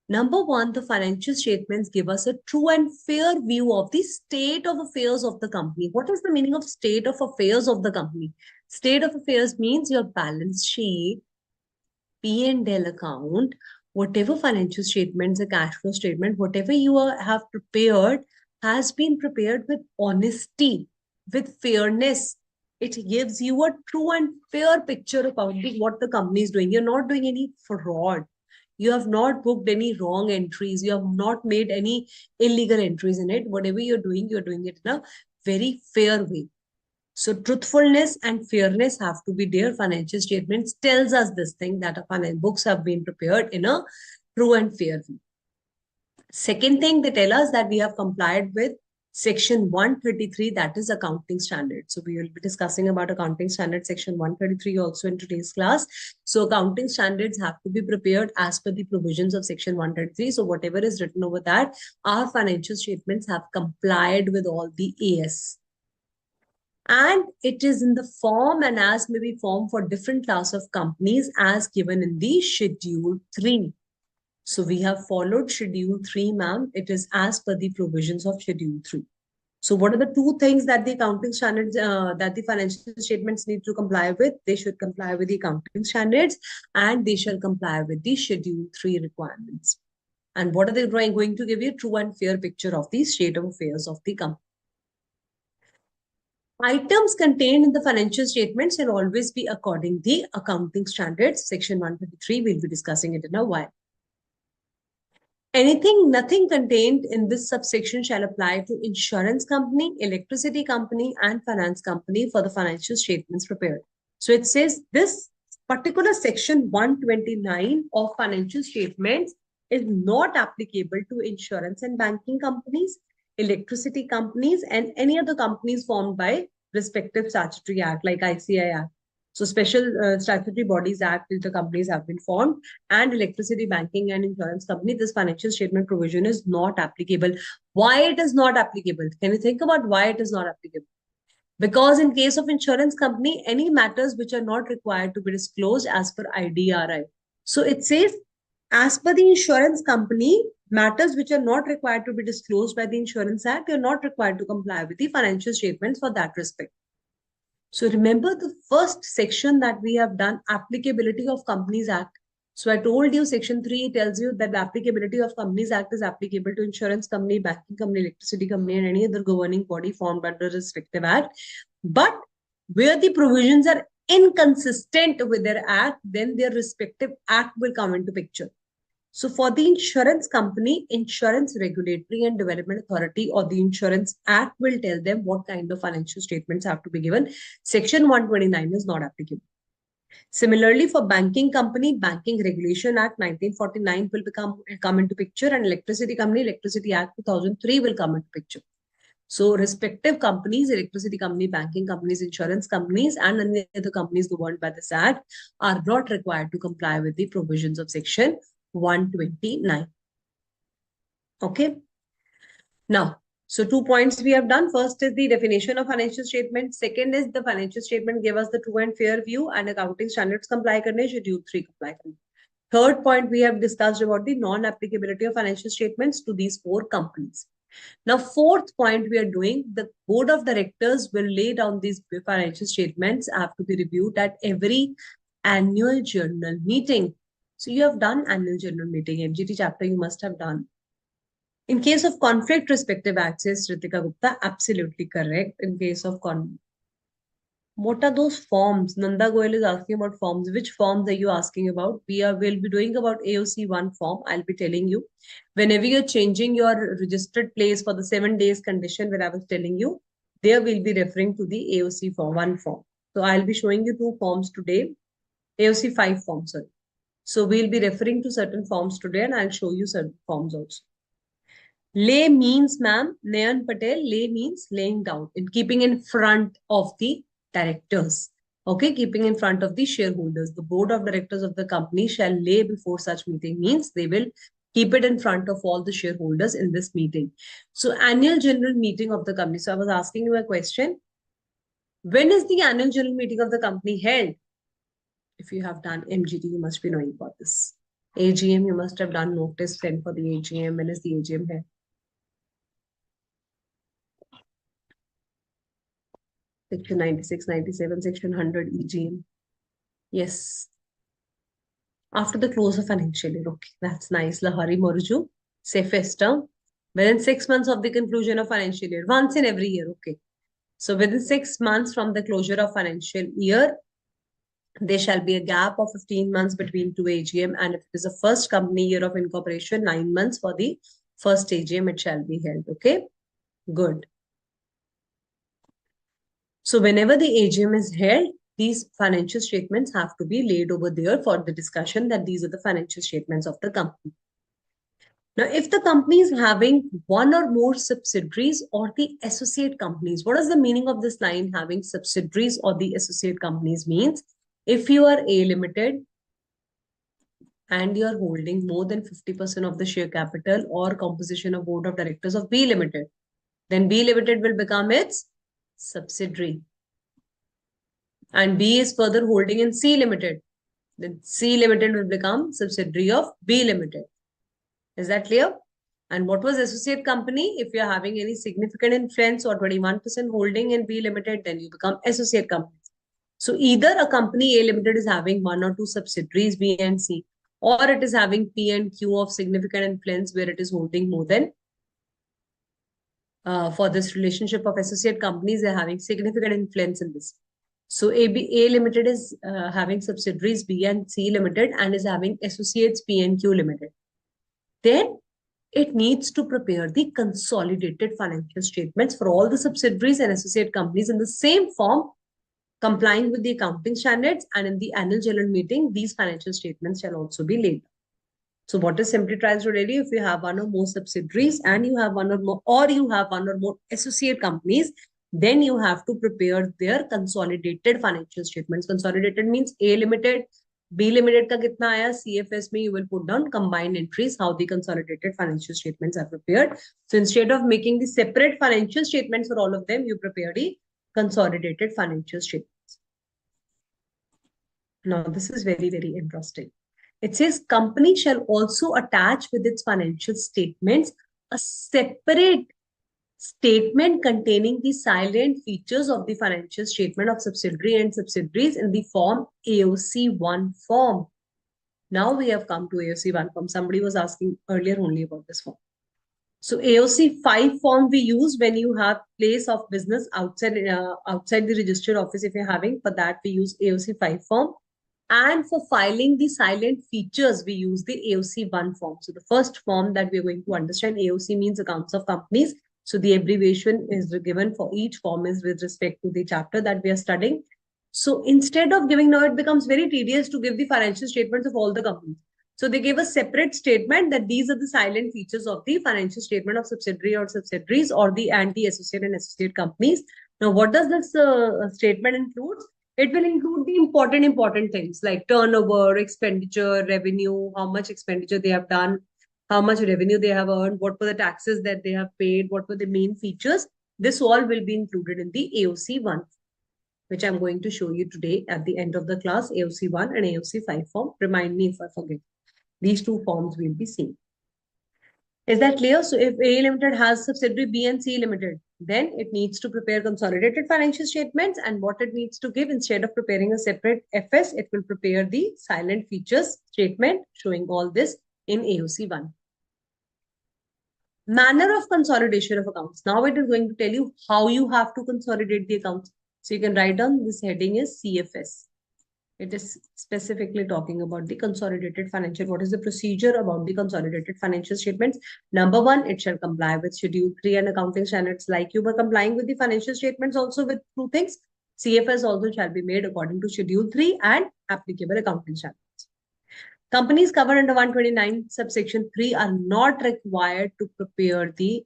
Number one, the financial statements give us a true and fair view of the state of affairs of the company. What is the meaning of state of affairs of the company? State of affairs means your balance sheet, P&L account, whatever financial statements, a cash flow statement, whatever you have prepared has been prepared with honesty, with fairness. It gives you a true and fair picture about what the company is doing. You're not doing any fraud. You have not booked any wrong entries. You have not made any illegal entries in it. Whatever you're doing it in a very fair way. So truthfulness and fairness have to be there. Financial statements tells us this thing that our books have been prepared in a true and fair way. Second thing, they tell us that we have complied with Section 133, that is accounting standards. So we will be discussing about accounting standards, Section 133 also in today's class. So accounting standards have to be prepared as per the provisions of Section 133. So whatever is written over that, our financial statements have complied with all the AS. And it is in the form and as may be formed for different class of companies as given in the Schedule 3. So we have followed Schedule 3, ma'am. It is as per the provisions of Schedule 3. So what are the two things that the accounting standards, that the financial statements need to comply with? They should comply with the accounting standards and they shall comply with the Schedule 3 requirements. And what are they going to give you? True and fair picture of the state of affairs of the company. Items contained in the financial statements will always be according to the accounting standards. Section 123, we'll be discussing it in a while. Nothing contained in this subsection shall apply to insurance company, electricity company, and finance company for the financial statements prepared. So it says this particular section 129 of financial statements is not applicable to insurance and banking companies, electricity companies, and any other companies formed by respective statutory act like ICAI Act. So Special Statutory Bodies Act, the companies have been formed, and electricity, banking, and insurance company, this financial statement provision is not applicable. Why it is not applicable? Can you think about why it is not applicable? Because in case of insurance company, any matters which are not required to be disclosed as per IDRI. So it says, as per the insurance company, matters which are not required to be disclosed by the Insurance Act, you're not required to comply with the financial statements for that respect. So remember the first section that we have done, applicability of Companies Act. So I told you section 3 tells you that the applicability of Companies Act is applicable to insurance company, banking company, electricity company, and any other governing body formed under the respective act. But where the provisions are inconsistent with their act, then their respective act will come into picture. So for the insurance company, Insurance Regulatory and Development Authority or the Insurance Act will tell them what kind of financial statements have to be given. Section 129 is not applicable. Similarly, for banking company, Banking Regulation Act 1949 will come into picture, and electricity company, Electricity Act 2003 will come into picture. So respective companies, electricity company, banking companies, insurance companies, and any other companies governed by this act are not required to comply with the provisions of section 129. Okay. Now, so 2 points we have done. First is the definition of financial statement. Second is the financial statement give us the true and fair view, and accounting standards comply karne, schedule 3 comply karne. Third point, we have discussed about the non-applicability of financial statements to these 4 companies. Now, fourth point we are doing, the board of directors will lay down these financial statements have to be reviewed at every annual journal meeting. So you have done annual general meeting, MGT chapter you must have done. In case of conflict respective acts, says Ritika Gupta, absolutely correct. In case of what are those forms? Nanda Goyal is asking about forms. Which forms are you asking about? Will be doing about AOC 1 form. I'll be telling you. Whenever you're changing your registered place for the 7 days condition where I was telling you, there will be referring to the AOC form 1 form. So I'll be showing you 2 forms today. AOC 5 form, sorry. So we'll be referring to certain forms today, and I'll show you certain forms also. Lay means, ma'am, Nayan Patel, lay means laying down, in keeping in front of the directors. Okay, keeping in front of the shareholders. The board of directors of the company shall lay before such meeting means they will keep it in front of all the shareholders in this meeting. So annual general meeting of the company. So I was asking you a question. When is the annual general meeting of the company held? If you have done MGT, you must be knowing about this. AGM, you must have done notice sent for the AGM. When is the AGM held? Section 96, 97, Section 100 EGM. Yes. After the close of financial year. Okay, that's nice. Lahari Morju, safest term. Within 6 months of the conclusion of financial year. Once in every year. Okay. So within 6 months from the closure of financial year, there shall be a gap of 15 months between 2 AGM. And if it is a first company year of incorporation, 9 months for the first AGM, it shall be held. Okay. Good. So whenever the AGM is held, these financial statements have to be laid over there for the discussion that these are the financial statements of the company. Now, if the company is having one or more subsidiaries or the associate companies, what is the meaning of this line, having subsidiaries or the associate companies? Means if you are A Limited and you are holding more than 50% of the share capital or composition of board of directors of B Limited, then B Limited will become its subsidiary. And B is further holding in C Limited. Then C Limited will become subsidiary of B Limited. Is that clear? And what was associate company? If you're having any significant influence or 21% holding in B Limited, then you become associate company. So either a company A Limited is having 1 or 2 subsidiaries, B and C, or it is having P and Q of significant influence where it is holding more than, for this relationship of associate companies, they're having significant influence in this. So A Limited is having subsidiaries B and C Limited and is having associates P and Q Limited. Then it needs to prepare the consolidated financial statements for all the subsidiaries and associate companies in the same form, complying with the accounting standards, and in the annual general meeting, these financial statements shall also be laid. So what is simply transitory? If you have one or more subsidiaries and you have one or more associate companies, then you have to prepare their consolidated financial statements. Consolidated means A Limited, B Limited ka kitna aaya, CFS mein you will put down combined entries, how the consolidated financial statements are prepared. So instead of making the separate financial statements for all of them, you prepare the consolidated financial statements. Now, this is very, very interesting. It says company shall also attach with its financial statements a separate statement containing the silent features of the financial statement of subsidiary and subsidiaries in the form AOC1 form. Now we have come to AOC1 form. Somebody was asking earlier only about this form. So AOC5 form we use when you have place of business outside the registered office. If you're having, for that we use AOC5 form. And for filing the silent features, we use the AOC1 form. So the first form that we're going to understand, AOC means accounts of companies. So the abbreviation is given for each form is with respect to the chapter that we are studying. So instead of giving, now it becomes very tedious to give the financial statements of all the companies. So they gave a separate statement that these are the silent features of the financial statement of subsidiary or subsidiaries or the anti-associate and associate companies. Now, what does this statement include? It will include the important things like turnover, expenditure, revenue, how much expenditure they have done, how much revenue they have earned, what were the taxes that they have paid, what were the main features. This all will be included in the AOC1, which I'm going to show you today at the end of the class, AOC1 and AOC5 form. Remind me if I forget. These two forms will be seen. Is that clear? So if A Limited has subsidiary B and C Limited, then it needs to prepare consolidated financial statements, and what it needs to give, instead of preparing a separate FS, it will prepare the silent features statement showing all this in AOC1. Manner of consolidation of accounts. Now it is going to tell you how you have to consolidate the accounts. So you can write down this heading is CFS. It is specifically talking about the consolidated financial. What is the procedure about the consolidated financial statements? Number one, it shall comply with Schedule 3 and accounting standards, like you were complying with the financial statements also with two things. CFS also shall be made according to Schedule 3 and applicable accounting standards. Companies covered under 129 subsection 3 are not required to prepare the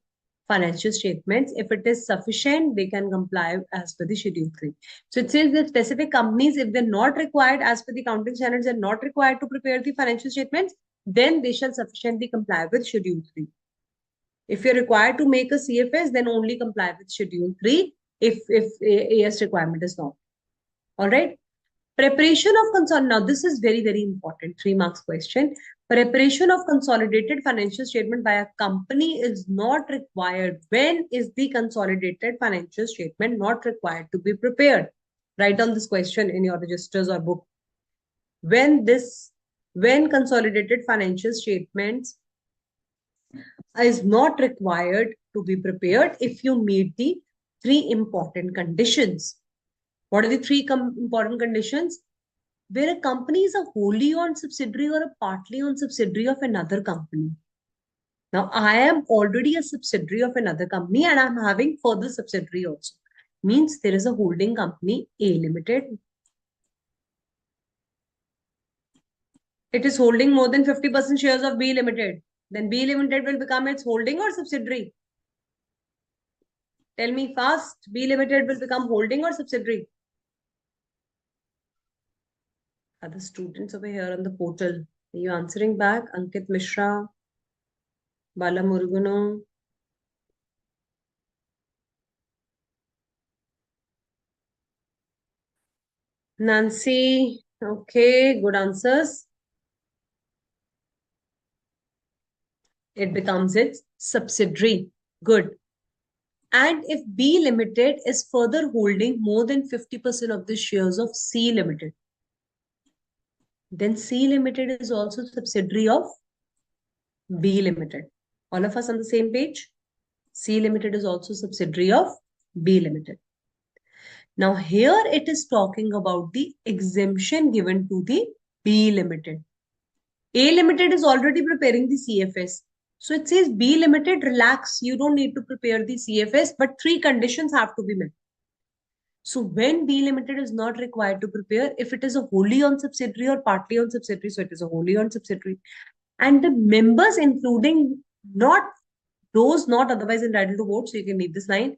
financial statements. If it is sufficient, they can comply as per the Schedule 3. So it says that specific companies, if they're not required as per the accounting standards, they're not required to prepare the financial statements, then they shall sufficiently comply with Schedule 3. If you're required to make a CFS, then only comply with Schedule 3 if AS requirement is not. All right. Preparation of now this is very, very important, 3 marks question. Preparation of consolidated financial statement by a company is not required. When is the consolidated financial statement not required to be prepared? Write down this question in your registers or book. When consolidated financial statements is not required to be prepared if you meet the 3 important conditions. What are the 3 important conditions? Where a company is a wholly owned subsidiary or a partly owned subsidiary of another company. Now, I am already a subsidiary of another company and I'm having further subsidiary also. Means there is a holding company, A Limited. It is holding more than 50% shares of B Limited. Then B Limited will become its holding or subsidiary. Tell me fast, B Limited will become holding or subsidiary? Are the students over here on the portal? Are you answering back? Ankit Mishra, Bala Muruguno. Nancy, okay, good answers. It becomes its subsidiary. Good. And if B Limited is further holding more than 50% of the shares of C Limited, then C Limited is also subsidiary of B Limited. All of us on the same page? C Limited is also subsidiary of B Limited. Now here it is talking about the exemption given to the B Limited. A Limited is already preparing the CFS. So it says B Limited, relax, you don't need to prepare the CFS, but 3 conditions have to be met. So when B Limited is not required to prepare, if it is a wholly owned subsidiary or partly owned subsidiary, so it is a wholly owned subsidiary. And the members, including not those not otherwise entitled to vote, so you can read this line,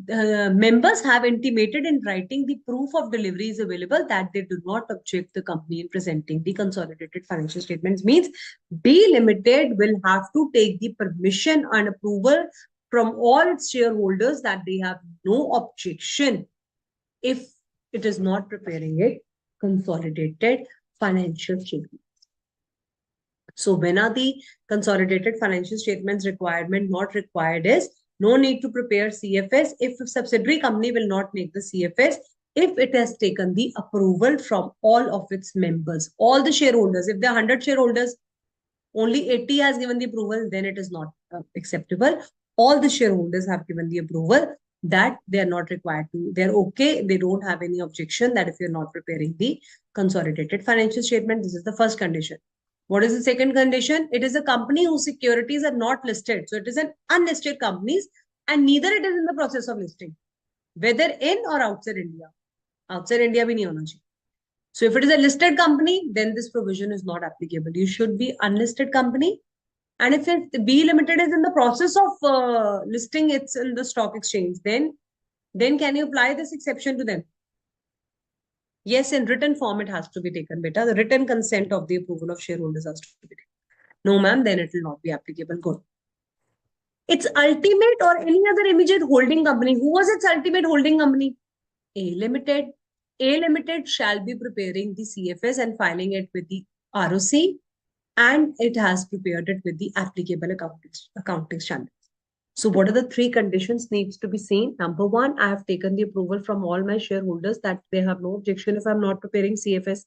members have intimated in writing the proof of delivery is available that they do not object the company in presenting the consolidated financial statements. Means B Limited will have to take the permission and approval from all its shareholders that they have no objection if it is not preparing a consolidated financial statement. So when are the consolidated financial statements requirement not required is no need to prepare CFS if a subsidiary company will not make the CFS if it has taken the approval from all of its members, all the shareholders. If there are 100 shareholders, only 80 has given the approval, then it is not acceptable. All the shareholders have given the approval that they are not required to. They're okay. They don't have any objection that if you're not preparing the consolidated financial statement, this is the first condition. What is the second condition? It is a company whose securities are not listed. So it is an unlisted company and neither it is in the process of listing, whether in or outside India. Outside India bhi nahi hona chahiye. So if it is a listed company, then this provision is not applicable. You should be unlisted company. And if it, B Limited is in the process of listing, it's in the stock exchange, then can you apply this exception to them? Yes, in written form, it has to be taken, beta. The written consent of the approval of shareholders has to be taken. No, ma'am, then it will not be applicable. Good. Its ultimate or any other immediate holding company. Who was its ultimate holding company? A Limited. A Limited shall be preparing the CFS and filing it with the ROC, and it has prepared it with the applicable accounting standards. So what are the 3 conditions needs to be seen? Number 1, I have taken the approval from all my shareholders that they have no objection if I'm not preparing CFS.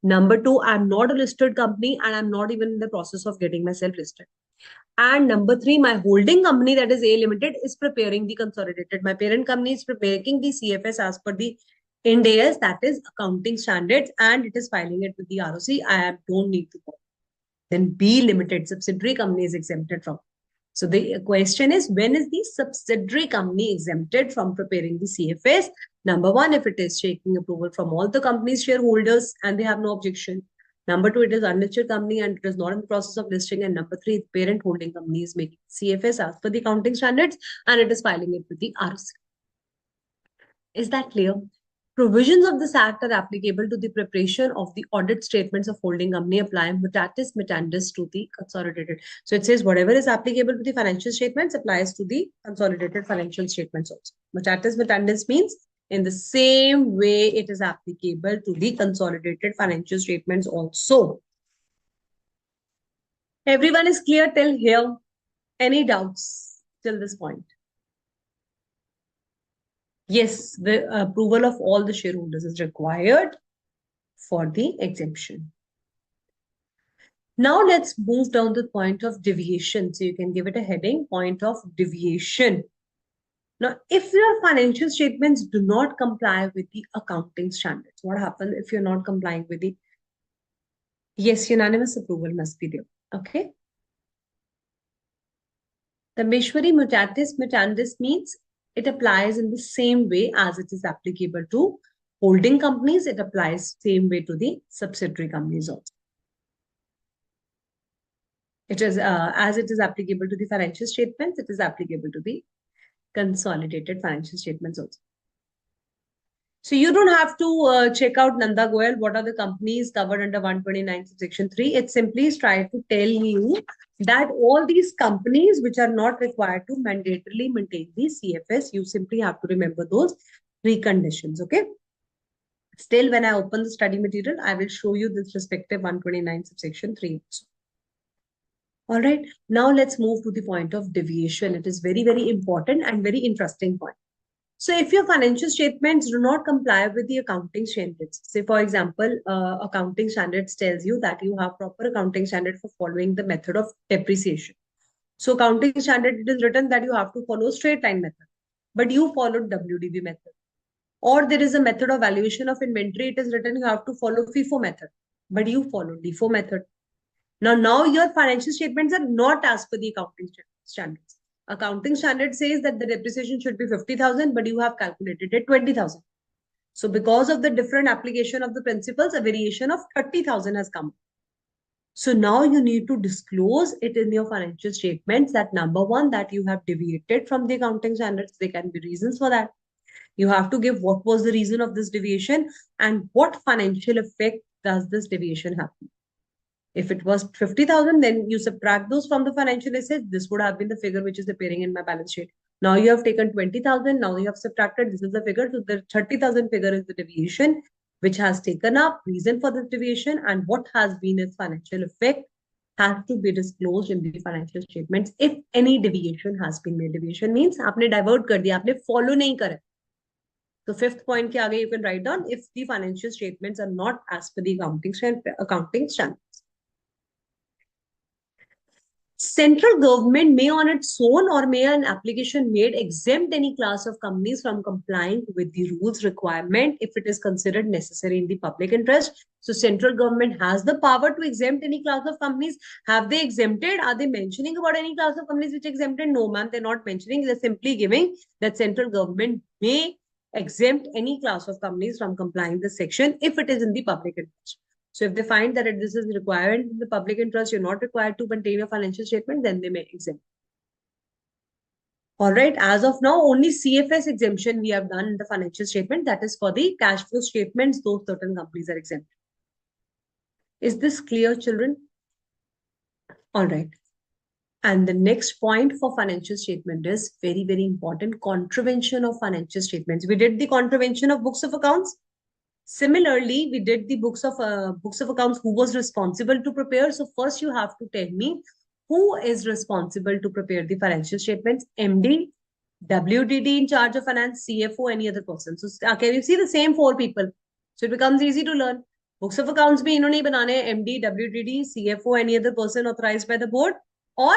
Number 2, I'm not a listed company and I'm not even in the process of getting myself listed. And number 3, my holding company, that is A Limited, is preparing the consolidated. My parent company is preparing the CFS as per the Ind AS, that is accounting standards, and it is filing it with the ROC. I don't need to go. Then B Limited, subsidiary company, is exempted from. So the question is, when is the subsidiary company exempted from preparing the CFS? Number 1, if it is taking approval from all the company's shareholders and they have no objection. Number 2, it is unlisted company and it is not in the process of listing. And number 3, parent holding company is making CFS as per the accounting standards and it is filing it with the ROC. Is that clear? Provisions of this Act are applicable to the preparation of the audit statements of holding company apply mutatis mutandis to the consolidated. So it says whatever is applicable to the financial statements applies to the consolidated financial statements also. Mutatis mutandis means in the same way it is applicable to the consolidated financial statements also. Everyone is clear till here? Any doubts till this point? Yes, the approval of all the shareholders is required for the exemption. Now let's move down to the point of deviation. So you can give it a heading, point of deviation. Now, if your financial statements do not comply with the accounting standards, what happens if you're not complying with the... Yes, unanimous approval must be there. Okay. The Meshwari mutatis mutandis means it applies in the same way as it is applicable to holding companies. It applies same way to the subsidiary companies also. It is as it is applicable to the financial statements, it is applicable to the consolidated financial statements also. So you don't have to check out Nanda Goyal, what are the companies covered under 129 section 3. It simply tries to tell you that all these companies which are not required to mandatorily maintain the CFS, you simply have to remember those 3 conditions, okay? Still, when I open the study material, I will show you this respective 129 subsection 3 also. All right, now let's move to the point of deviation. It is very, very important and very interesting point. So if your financial statements do not comply with the accounting standards, say for example, accounting standards tells you that you have proper accounting standard for following the method of depreciation. So accounting standard, it is written that you have to follow straight line method, but you followed WDV method. Or there is a method of valuation of inventory, it is written you have to follow FIFO method, but you follow DIFO method. Now your financial statements are not as per the accounting standards. Accounting standard says that the depreciation should be 50,000, but you have calculated it 20,000. So because of the different application of the principles, a variation of 30,000 has come. So now you need to disclose it in your financial statements that number one, that you have deviated from the accounting standards. There can be reasons for that. You have to give what was the reason of this deviation and what financial effect does this deviation have. If it was 50,000, then you subtract those from the financial assets. This would have been the figure which is appearing in my balance sheet. Now you have taken 20,000. Now you have subtracted. This is the figure. So the 30,000 figure is the deviation which has taken up, reason for this deviation, and what has been its financial effect has to be disclosed in the financial statements. If any deviation has been made, deviation means आपने divert कर दिया, आपने follow नहीं करा. So fifth point के आगे you can write down if the financial statements are not as per the accounting standards. Central government may on its own or may an application made exempt any class of companies from complying with the rules requirement if it is considered necessary in the public interest. So central government has the power to exempt any class of companies. Have they exempted? Are they mentioning about any class of companies which exempted? No, ma'am, they're not mentioning. They're simply giving that central government may exempt any class of companies from complying the section if it is in the public interest. So if they find that this is required in the public interest, you're not required to maintain your financial statement, then they may exempt. All right, as of now, only CFS exemption we have done in the financial statement. That is for the cash flow statements, those certain companies are exempt. Is this clear, children? All right. And the next point for financial statement is very, very important, contravention of financial statements. We did the contravention of books of accounts. Similarly, we did the books of accounts, who was responsible to prepare. So first you have to tell me who is responsible to prepare the financial statements, MD, WDD in charge of finance, CFO, any other person. So can you see the same four people? So it becomes easy to learn. Books of accounts bhi इन्होंने बनाने हैं, MD, WDD, CFO, any other person authorized by the board, or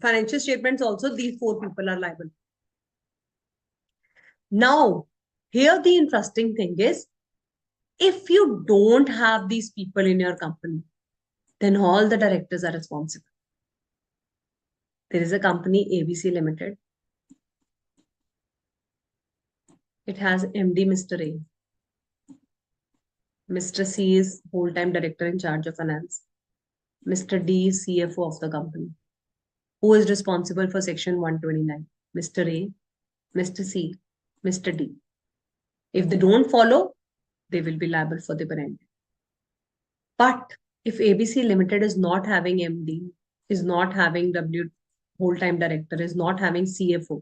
financial statements also, these four people are liable. Now, here the interesting thing is, if you don't have these people in your company, then all the directors are responsible. There is a company, ABC Limited. It has MD Mr. A. Mr. C is whole-time director in charge of finance. Mr. D is CFO of the company. Who is responsible for section 129? Mr. A, Mr. C, Mr. D. If they don't follow, they will be liable for the penalty. But if ABC Limited is not having MD, is not having whole-time director, is not having CFO,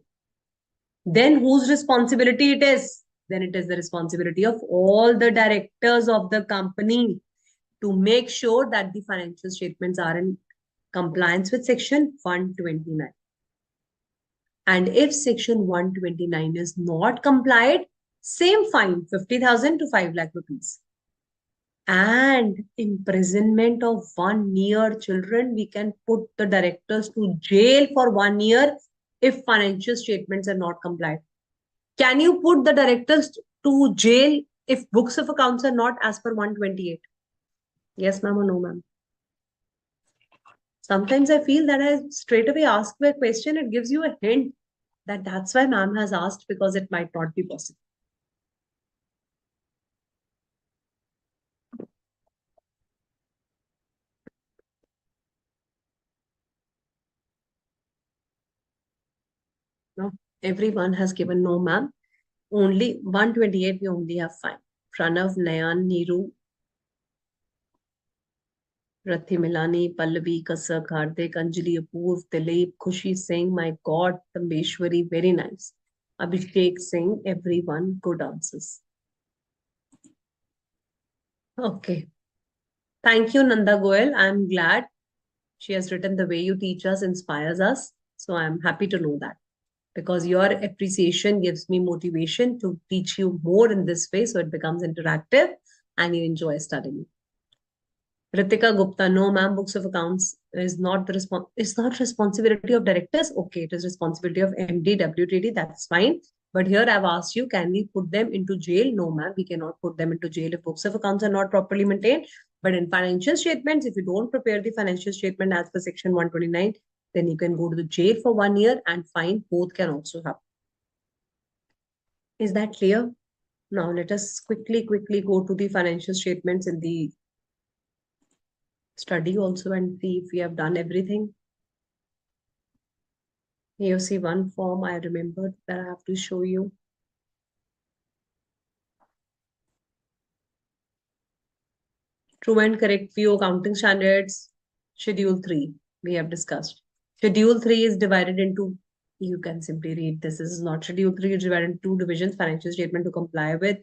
then whose responsibility it is? Then it is the responsibility of all the directors of the company to make sure that the financial statements are in compliance with section 129. And if section 129 is not complied, same fine, 50,000 to 5 lakh rupees. And imprisonment of 1 year, children. We can put the directors to jail for 1 year if financial statements are not complied. Can you put the directors to jail if books of accounts are not as per 128? Yes, ma'am, or no, ma'am? Sometimes I feel that I straight away ask a question, it gives you a hint that that's why ma'am has asked, because it might not be possible. No, everyone has given no, ma'am. Only 128 we only have fine. Pranav, Nayan, Neeru, Rathi Milani, Pallavi, Kasak, Hardik, Anjali, Apurv, Dilip, Khushi Singh, my God, Tambeshwari, very nice. Abhishek Singh, everyone, good answers. Okay. Thank you, Nanda Goel. I'm glad she has written the way you teach us inspires us. So I'm happy to know that. because your appreciation gives me motivation to teach you more in this way, so it becomes interactive and you enjoy studying. Ritika Gupta, no, ma'am, books of accounts is not the it's not responsibility of directors. Okay, it is responsibility of MD, WTD, that's fine. But here I've asked you, can we put them into jail? No, ma'am, we cannot put them into jail if books of accounts are not properly maintained. But in financial statements, if you don't prepare the financial statement as per section 129, then you can go to the jail for 1 year and fine. Both can also happen. Is that clear? Now let us quickly go to the financial statements in the study also and see if we have done everything. You see one form I remembered that I have to show you. True and correct view accounting standards, schedule 3, we have discussed. Schedule 3 is divided into, you can simply read this is not schedule 3, is divided into 2 divisions: financial statement to comply with,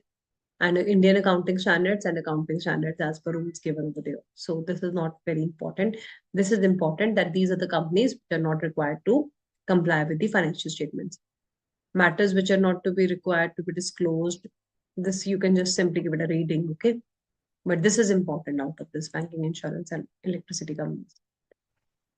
and Indian accounting standards and accounting standards as per rules given over there. So this is not very important. This is important that these are the companies which are not required to comply with the financial statements. Matters which are not to be required to be disclosed, this you can just simply give it a reading, okay? But this is important out of this banking, insurance and electricity companies.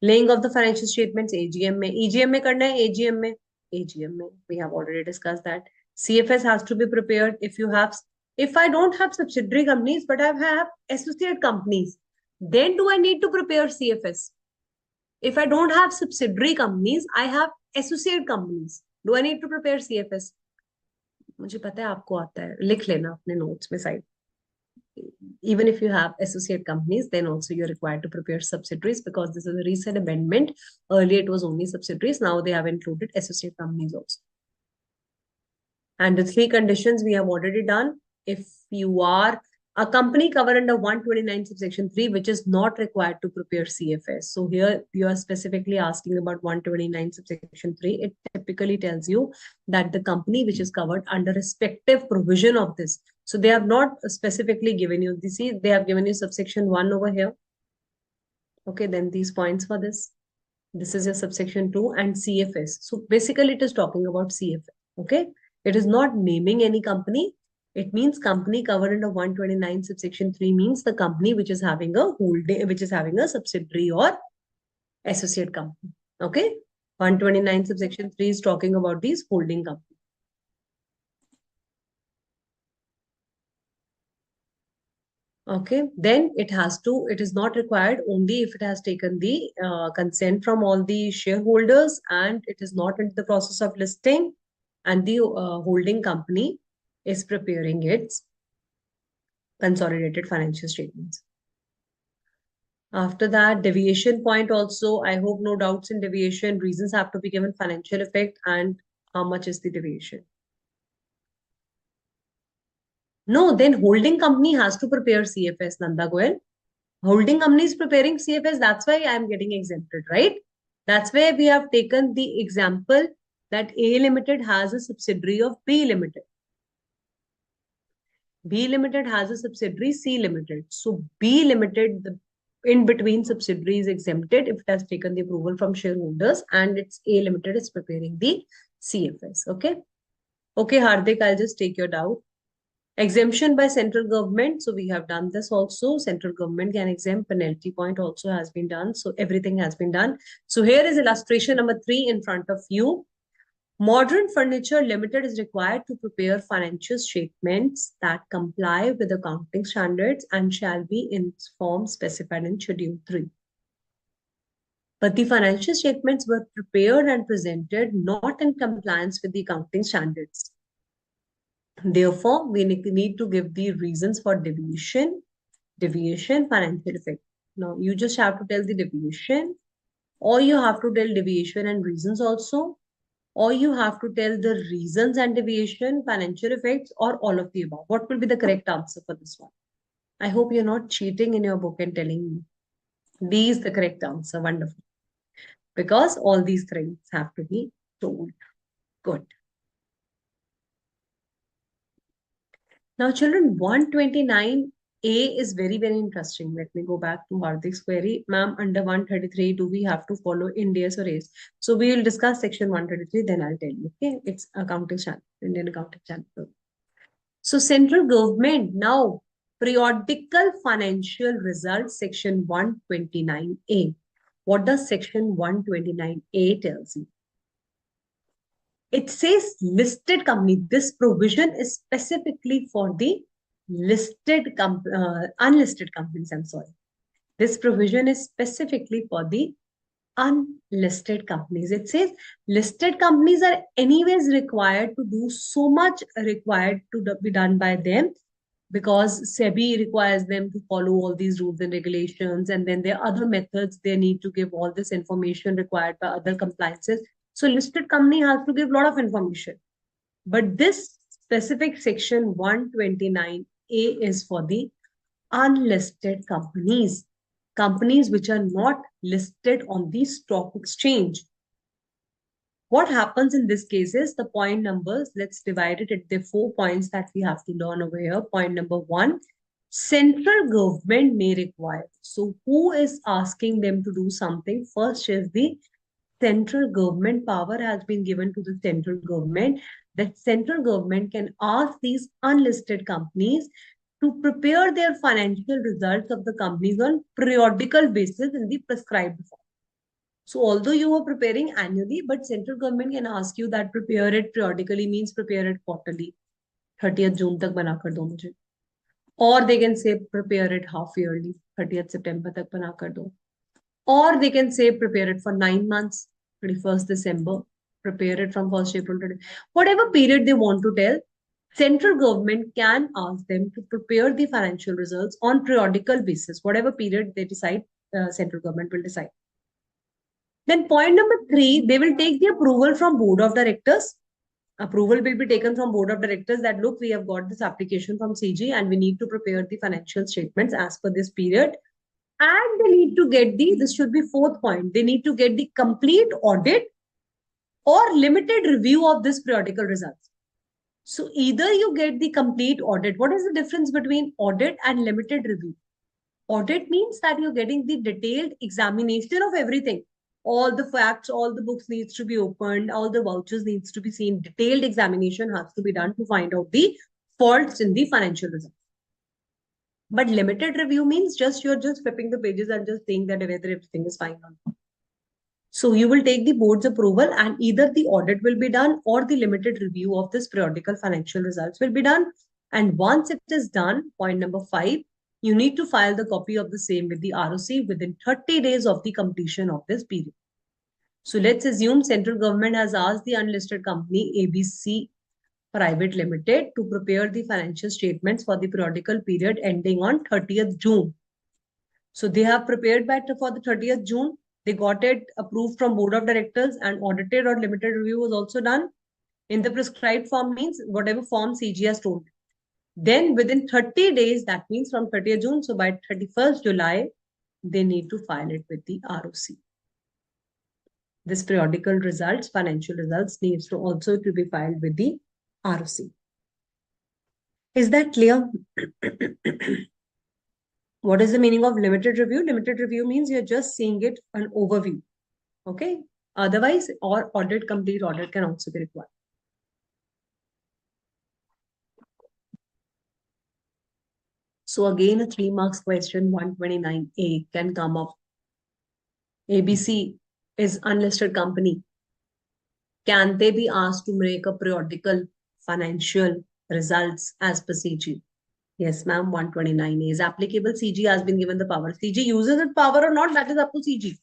Laying of the financial statements, AGM mein. EGM mein karna hai, AGM mein. AGM mein, we have already discussed that. CFS has to be prepared if I don't have subsidiary companies, but I have associate companies, then do I need to prepare CFS? If I don't have subsidiary companies, I have associate companies. Do I need to prepare CFS? मुझे पता है आपको आता है, लिख लेना अपने notes में side. Even if you have associate companies, then also you're required to prepare subsidiaries, because this is a recent amendment. Earlier it was only subsidiaries. Now they have included associate companies also. And the 3 conditions we have already done. If you are a company covered under 129 subsection 3, which is not required to prepare CFS. So here you are specifically asking about 129 subsection 3. It typically tells you that the company which is covered under respective provision of this. So they have not specifically given you, you see, they have given you subsection 1 over here. Okay, then these points for this. This is your subsection 2 and CFS. So basically it is talking about CFS. Okay, it is not naming any company. It means company covered under 129 subsection 3 means the company which is having a holding, which is having a subsidiary or associate company. Okay, 129 subsection 3 is talking about these holding companies. Okay, then it is not required only if it has taken the consent from all the shareholders and it is not in the process of listing and the holding company is preparing its consolidated financial statements. After that, deviation point also, I hope no doubts in deviation. Reasons have to be given, financial effect, and how much is the deviation. No, then holding company has to prepare CFS, Nanda Goel. Holding company is preparing CFS. That's why I'm getting exempted, right? That's why we have taken the example that A Limited has a subsidiary of B Limited. B Limited has a subsidiary C Limited. So B Limited, the in between subsidiary is exempted if it has taken the approval from shareholders, and it's A Limited is preparing the CFS. Okay. Okay, Hardik, I'll just take your doubt. Exemption by central government. So we have done this also. Central government can exempt. Penalty point also has been done. So everything has been done. So here is illustration number 3 in front of you. Modern Furniture Limited is required to prepare financial statements that comply with accounting standards and shall be in form specified in Schedule 3. But the financial statements were prepared and presented not in compliance with the accounting standards. Therefore, we need to give the reasons for deviation, financial effect. Now, you just have to tell the deviation, or you have to tell deviation and reasons also, or you have to tell the reasons and deviation, financial effects, or all of the above. What will be the correct answer for this one? I hope you're not cheating in your book and telling me. D is the correct answer. Wonderful. Because all these things have to be told. Good. Now, children, 129 A is very, very interesting. Let me go back to Hardik's query. Ma'am, under 133, do we have to follow Ind AS or AS? So we will discuss section 133, then I'll tell you. Okay, it's accounting channel, Indian accounting channel. So central government now, periodical financial results, section 129A. What does section 129A tells you? It says listed company. This provision is specifically for the unlisted companies. I'm sorry. This provision is specifically for the unlisted companies. It says listed companies are anyways required to do so much required to be done by them because SEBI requires them to follow all these rules and regulations. And then there are other methods they need to give all this information required by other compliances. So listed company has to give a lot of information. But this specific section 129A is for the unlisted companies, companies which are not listed on the stock exchange. What happens in this case is the point numbers, let's divide it into 4 points that we have to learn over here. Point number 1, central government may require. So who is asking them to do something? First is the central government. Power has been given to the central government that central government can ask these unlisted companies to prepare their financial results of the companies on periodical basis in the prescribed form. So although you are preparing annually, but central government can ask you that prepare it periodically means prepare it quarterly. 30th June tak bana kar do mujhe. Or they can say prepare it half yearly. 30th September tak bana kar do. Or they can say prepare it for 9 months. 31st December. Prepare it from 1st April to whatever period they want to tell. Central government can ask them to prepare the financial results on periodical basis. Whatever period they decide, central government will decide. Then point number 3, they will take the approval from board of directors. Approval will be taken from board of directors that look, we have got this application from CG and we need to prepare the financial statements as per this period. And they need to get this should be 4th point, they need to get the complete audit or limited review of this periodical results. So either you get the complete audit. What is the difference between audit and limited review? Audit means that you're getting the detailed examination of everything. All the facts, all the books needs to be opened, all the vouchers needs to be seen. Detailed examination has to be done to find out the faults in the financial results. But limited review means you're just flipping the pages and just saying that whether everything is fine or not. So you will take the board's approval and either the audit will be done or the limited review of this periodical financial results will be done. And once it is done, point number 5, you need to file the copy of the same with the ROC within 30 days of the completion of this period. So let's assume central government has asked the unlisted company ABC Private Limited to prepare the financial statements for the periodical period ending on 30th June. So they have prepared for the 30th June. They got it approved from board of directors and audited or limited review was also done. In the prescribed form means whatever form CG has told. Then within 30 days, that means from 30th June, so by 31st July, they need to file it with the ROC. This periodical results, financial results needs to also to be filed with the ROC. Is that clear? What is the meaning of limited review? Limited review means you're just seeing it an overview. Okay. Otherwise, or complete audit can also be required. So again, a 3 marks question, 129A can come up. ABC is unlisted company. Can they be asked to make a periodical financial results as per CG? Yes, ma'am, 129A is applicable. CG has been given the power. CG uses its power or not, that is up to CG.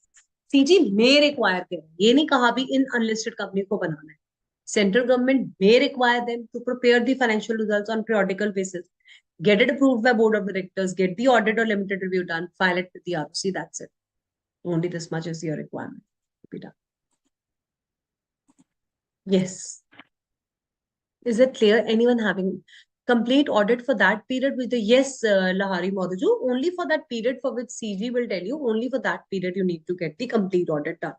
CG may require them. ये नहीं कहा भी in unlisted company को बनाना है. Central government may require them to prepare the financial results on periodical basis. Get it approved by board of directors, get the audit or limited review done, file it with the ROC, that's it. Only this much is your requirement to be done. Yes. Is it clear? Anyone having complete audit for that period with the yes, Lahari Modaju, only for that period for which CG will tell you, only for that period you need to get the complete audit done.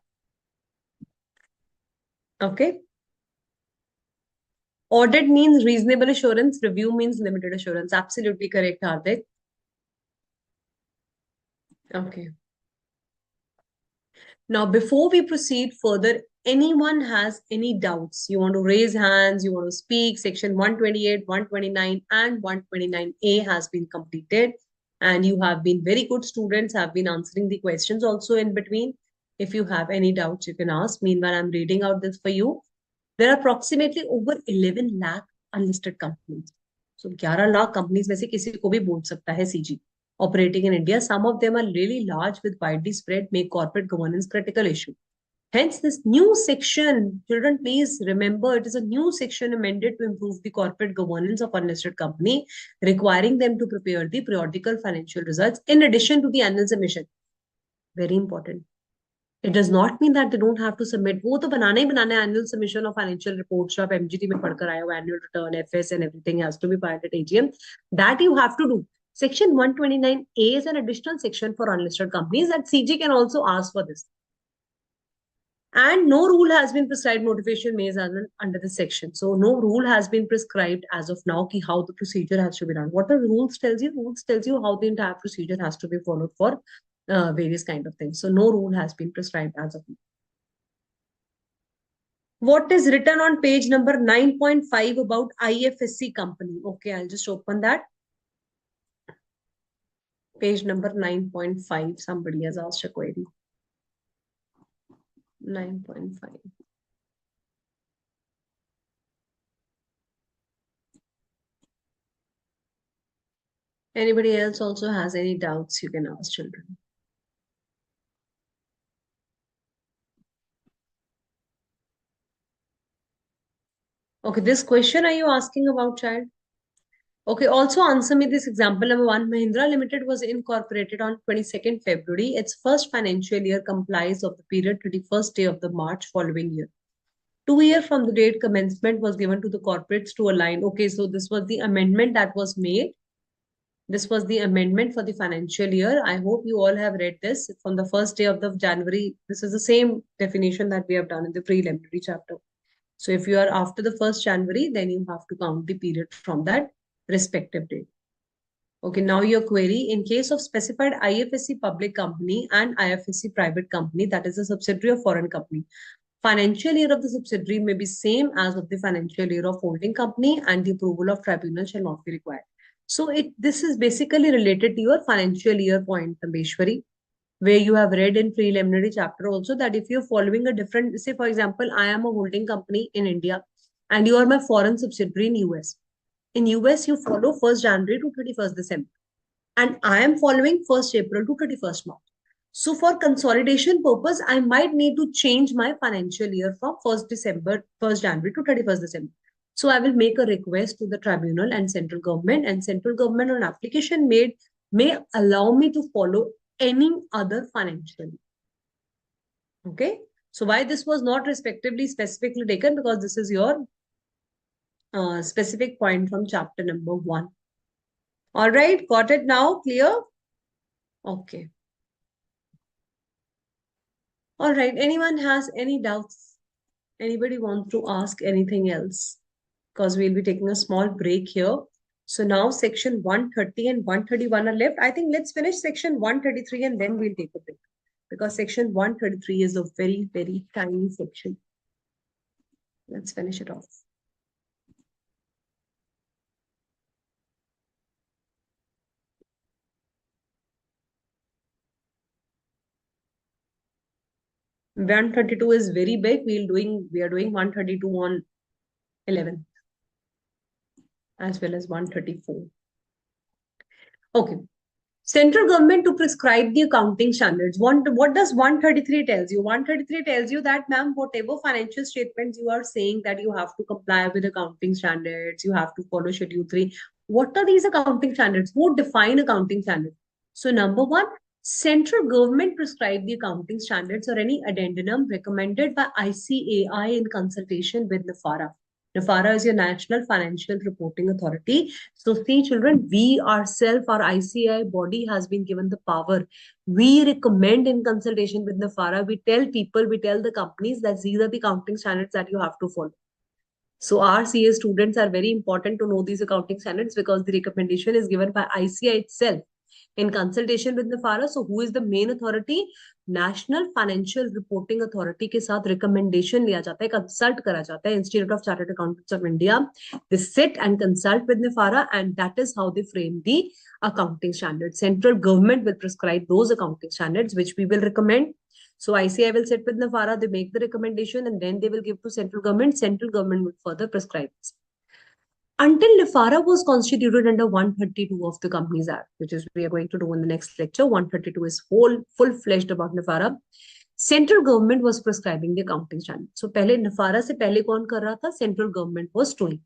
Okay. Audit means reasonable assurance, review means limited assurance. Absolutely correct, Hardik. Okay. Now, before we proceed further, anyone has any doubts? You want to raise hands, you want to speak. Section 128, 129, and 129A has been completed. And you have been very good students, have been answering the questions also in between. If you have any doubts, you can ask. Meanwhile, I'm reading out this for you. There are approximately over 11 lakh unlisted companies. So 11 lakh companies में से किसी को भी बोल सकता है CG operating in India. Some of them are really large with widely spread, make corporate governance critical issue. Hence, this new section, children, please remember, it is a new section amended to improve the corporate governance of unlisted company, requiring them to prepare the periodical financial results in addition to the annual submission. Very important. It does not mean that they don't have to submit. वो तो बनाना ही बनाना है annual submission of financial reports जो आप MGT में पढ़कर आए हो, annual return, FS and everything has to be filed at AGM. That you have to do. Section 129A is an additional section for unlisted companies that CG can also ask for this. And no rule has been prescribed notification made under this section. So no rule has been prescribed as of now ki how the procedure has to be done. What the rules tells you? Rules tells you how the entire procedure has to be followed for various kind of things. So no rule has been prescribed as of now. What is written on page number 9.5 about IFSC company? Okay, I'll just open that. Page number 9.5. Somebody has asked a query. 9.5. Anybody else also has any doubts, you can ask children. Okay, this question are you asking about, child? Okay, also answer me this example number 1. Mahindra Limited was incorporated on 22nd February. Its first financial year complies of the period 21st day of the March following year. 2 years from the date commencement was given to the corporates to align. Okay, so this was the amendment that was made. This was the amendment for the financial year. I hope you all have read this from the first day of the January. This is the same definition that we have done in the preliminary chapter. So if you are after the 1st January, then you have to count the period from that respective date. Okay, now your query. In case of specified IFSC public company and IFSC private company, that is a subsidiary of foreign company, financial year of the subsidiary may be same as of the financial year of holding company and the approval of tribunal shall not be required. So this is basically related to your financial year point, Tambeshwari, where you have read in preliminary chapter also that if you're following a different, say for example, I am a holding company in India and you are my foreign subsidiary in US. In US, you follow 1st January to 31st December. And I am following 1st April to 31st March. So for consolidation purpose, I might need to change my financial year from 1st January to 31st December. So I will make a request to the tribunal and central government on application made may allow me to follow any other financial year. Okay. So why this was not respectively specifically taken? Because this is your specific point from chapter number 1. All right. Got it now? Clear? Okay. All right. Anyone has any doubts? Anybody want to ask anything else? Because we'll be taking a small break here. So now section 130 and 131 are left. I think let's finish section 133 and then we'll take a break. Because section 133 is a very, very tiny section. Let's finish it off. One 32 is very big. We are doing 132 on 11 as well as 134. Okay. Central government to prescribe the accounting standards. What does 133 tells you? 133 tells you that, ma'am, whatever financial statements you are saying that you have to comply with accounting standards, you have to follow Schedule 3. What are these accounting standards? Who define accounting standards? So number 1, central government prescribe the accounting standards or any addendum recommended by ICAI in consultation with NAFARA. NAFARA is your National Financial Reporting Authority. So see children, we ourselves, our ICAI body has been given the power. We recommend in consultation with NAFARA, we tell people, we tell the companies that these are the accounting standards that you have to follow. So our CA students are very important to know these accounting standards because the recommendation is given by ICAI itself. in consultation with NIFARA. So who is the main authority? National Financial Reporting Authority के साथ recommendation लिया जाता है, consult करा जाता है Institute of Chartered Accountants of India. They sit and consult with NIFARA, and that is how they frame the accounting standards. Central government will prescribe those accounting standards which we will recommend. So ICAI will sit with NIFARA, they make the recommendation, and then they will give to central government. Central government will further prescribe this. Until NIFARA was constituted under 132 of the Companies Act, which is we are going to do in the next lecture. 132 is full-fledged about NIFARA. Central government was prescribing the accounting standard. So पहले NIFARA से पहले कौन कर रहा था? Central government was doing.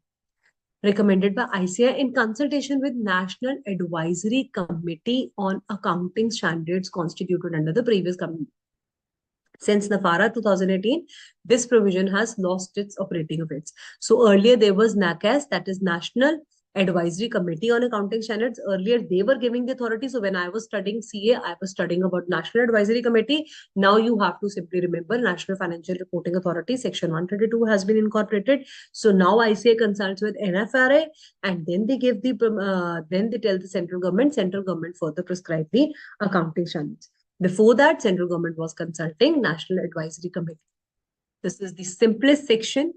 Recommended by ICAI in consultation with National Advisory Committee on Accounting Standards constituted under the previous government. Since NIFARA 2018, this provision has lost its operating effects. So earlier there was NACAS, that is National Advisory Committee on Accounting Standards. Earlier they were giving the authority. So when I was studying CA, I was studying about National Advisory Committee. Now you have to simply remember National Financial Reporting Authority, Section 132 has been incorporated. So now ICAI consults with NFRA, and then they give the, then they tell the central government further prescribe the accounting standards. Before that, central government was consulting National Advisory Committee. This is the simplest section.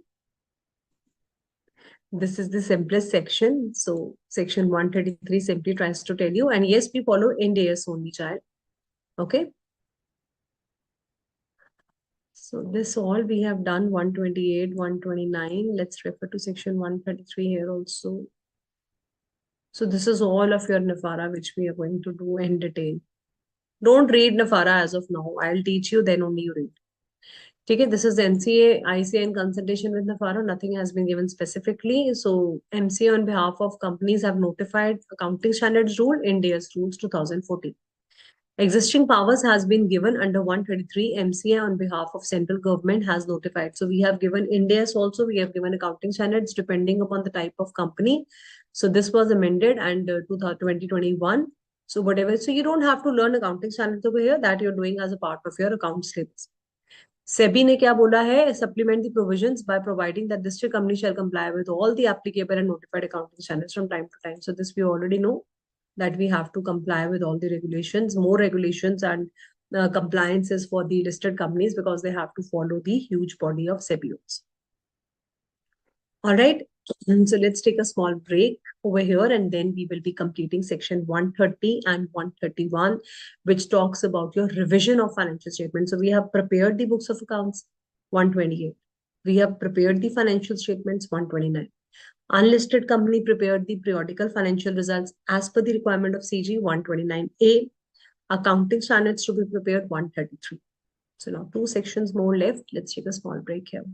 This is the simplest section. So section 133 simply tries to tell you, and yes, we follow Ind AS only, child. Okay. So this all we have done 128, 129. Let's refer to section 133 here also. So this is all of your NIFARA, which we are going to do in detail. Don't read NIFARA as of now. I'll teach you, then only you read. Okay, this is the NCA, ICAI in consultation with NIFARA. Nothing has been given specifically. So MCA on behalf of companies have notified accounting standards rule, Ind AS rules 2014. Existing powers has been given under 133. MCA on behalf of central government has notified. So we have given Ind AS also. We have given accounting standards depending upon the type of company. So this was amended and 2021. So whatever, so you don't have to learn accounting standards over here, that you're doing as a part of your account syllabus. SEBI ने क्या बोला है? Supplement the provisions by providing that district company shall comply with all the applicable and notified accounting standards from time to time. So this we already know that we have to comply with all the regulations, more regulations and compliances for the listed companies because they have to follow the huge body of SEBI. All right. So let's take a small break over here, and then we will be completing section 130 and 131, which talks about your revision of financial statements. So we have prepared the books of accounts, 128. We have prepared the financial statements, 129. Unlisted company prepared the periodical financial results as per the requirement of CG, 129A. Accounting standards to be prepared, 133. So now 2 sections more left. Let's take a small break here.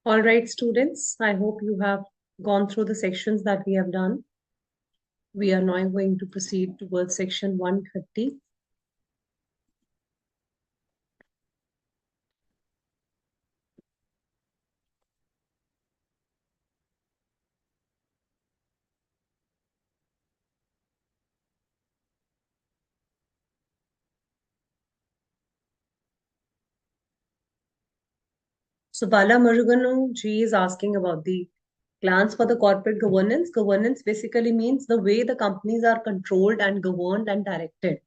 All right, students, I hope you have gone through the sections that we have done. We are now going to proceed towards section 130. So Bala Muruganu ji is asking about the plans for the corporate governance. Governance basically means the way the companies are controlled and governed and directed.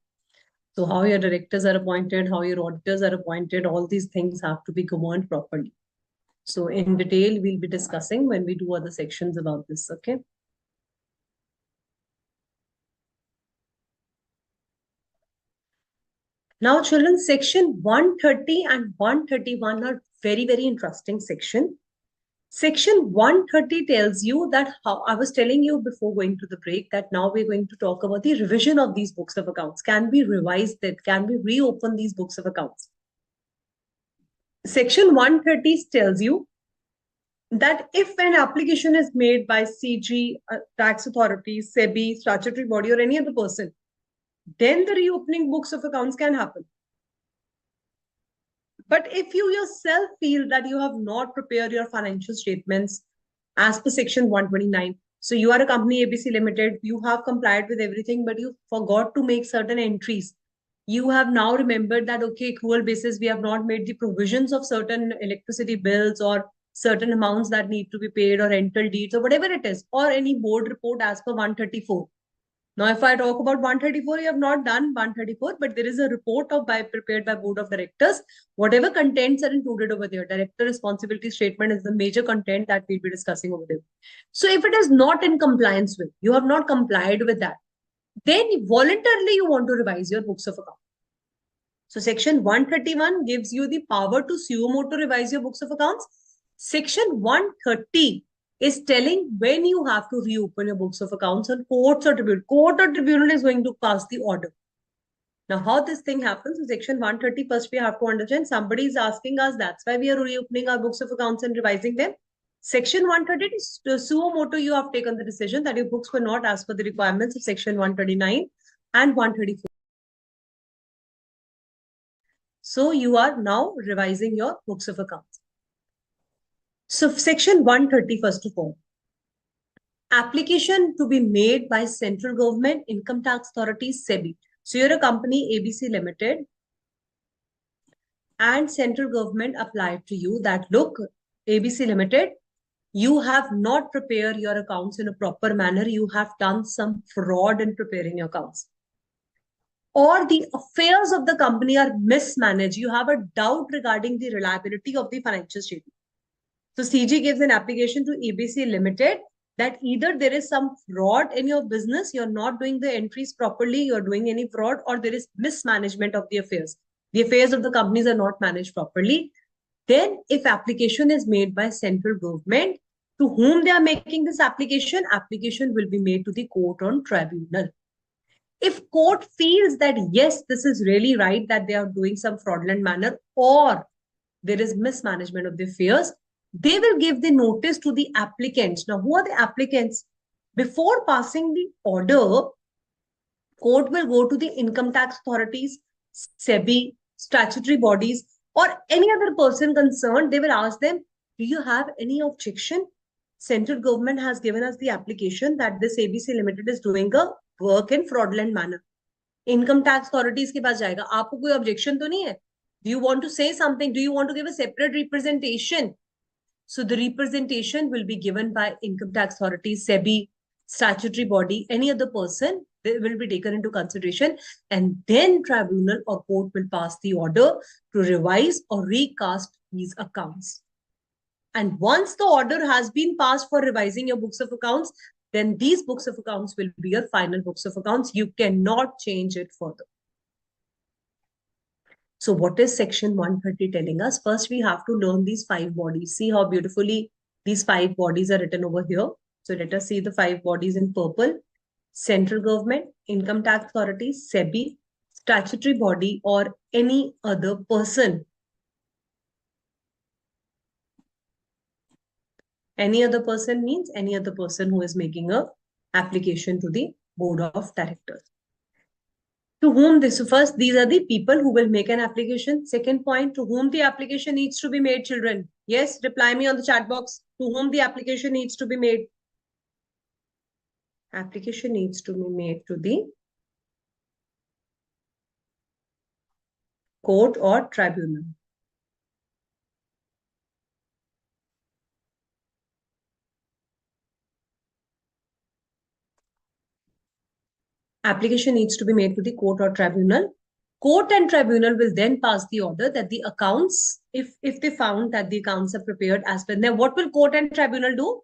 So how your directors are appointed, how your auditors are appointed, all these things have to be governed properly. So in detail, we'll be discussing when we do other sections about this, okay? Now, children, section 130 and 131 are very, very interesting section. Section 130 tells you that how I was telling you before going to the break that now we're going to talk about the revision of these books of accounts. Can we revise that? Can we reopen these books of accounts? Section 130 tells you that if an application is made by CG, tax authority, SEBI, statutory body, or any other person, then the reopening books of accounts can happen. But if you yourself feel that you have not prepared your financial statements as per section 129, so you are a company ABC Limited, you have complied with everything, but you forgot to make certain entries. You have now remembered that, okay, accrual basis, we have not made the provisions of certain electricity bills or certain amounts that need to be paid or rental deeds or whatever it is, or any board report as per 134. Now, if I talk about 134, you have not done 134, but there is a report prepared by Board of Directors. Whatever contents are included over there, Director Responsibility Statement is the major content that we'll be discussing over there. So if it is not in compliance with, you have not complied with that, then voluntarily you want to revise your books of account. So section 131 gives you the power to suo motu revise your books of accounts. Section 130 is telling when you have to reopen your books of accounts on courts or tribunal. Court or tribunal is going to pass the order. Now, how this thing happens in section 130, first we have to understand somebody is asking us, that's why we are reopening our books of accounts and revising them. Section 130 is suo motu, you have taken the decision that your books were not as per the requirements of section 139 and 134. So you are now revising your books of accounts. So section 130, first of all, application to be made by central government, income tax authorities, SEBI. So you're a company ABC Limited and central government applied to you that, look, ABC Limited, you have not prepared your accounts in a proper manner. You have done some fraud in preparing your accounts. Or the affairs of the company are mismanaged. You have a doubt regarding the reliability of the financial statement. So CG gives an application to ABC Limited that either there is some fraud in your business, you're not doing the entries properly, you're doing any fraud, or there is mismanagement of the affairs. The affairs of the companies are not managed properly. Then if application is made by central government, to whom they are making this application, application will be made to the court or tribunal. If court feels that, yes, this is really right, that they are doing some fraudulent manner, or there is mismanagement of the affairs, they will give the notice to the applicants. Now, who are the applicants? Before passing the order, court will go to the income tax authorities, SEBI, statutory bodies, or any other person concerned. They will ask them, do you have any objection? Central government has given us the application that this ABC Limited is doing a work in fraudulent manner. Income tax authorities के पास जाएगा, आपको कोई objection तो नहीं है? Do you want to say something? Do you want to give a separate representation? So the representation will be given by income tax authorities, SEBI, statutory body, any other person. They will be taken into consideration, and then tribunal or court will pass the order to revise or recast these accounts. And once the order has been passed for revising your books of accounts, then these books of accounts will be your final books of accounts. You cannot change it further. So what is section 130 telling us? First, we have to learn these 5 bodies. See how beautifully these 5 bodies are written over here. So let us see the 5 bodies in purple. Central government, income tax authority, SEBI, statutory body, or any other person. Any other person means any other person who is making a application to the board of directors. To whom this, first, these are the people who will make an application. Second point, to whom the application needs to be made, children. Yes, reply me on the chat box. To whom the application needs to be made. Application needs to be made to the court or tribunal. Application needs to be made to the court or tribunal. Court and tribunal will then pass the order that the accounts, if they found that the accounts are prepared as per. Then what will court and tribunal do?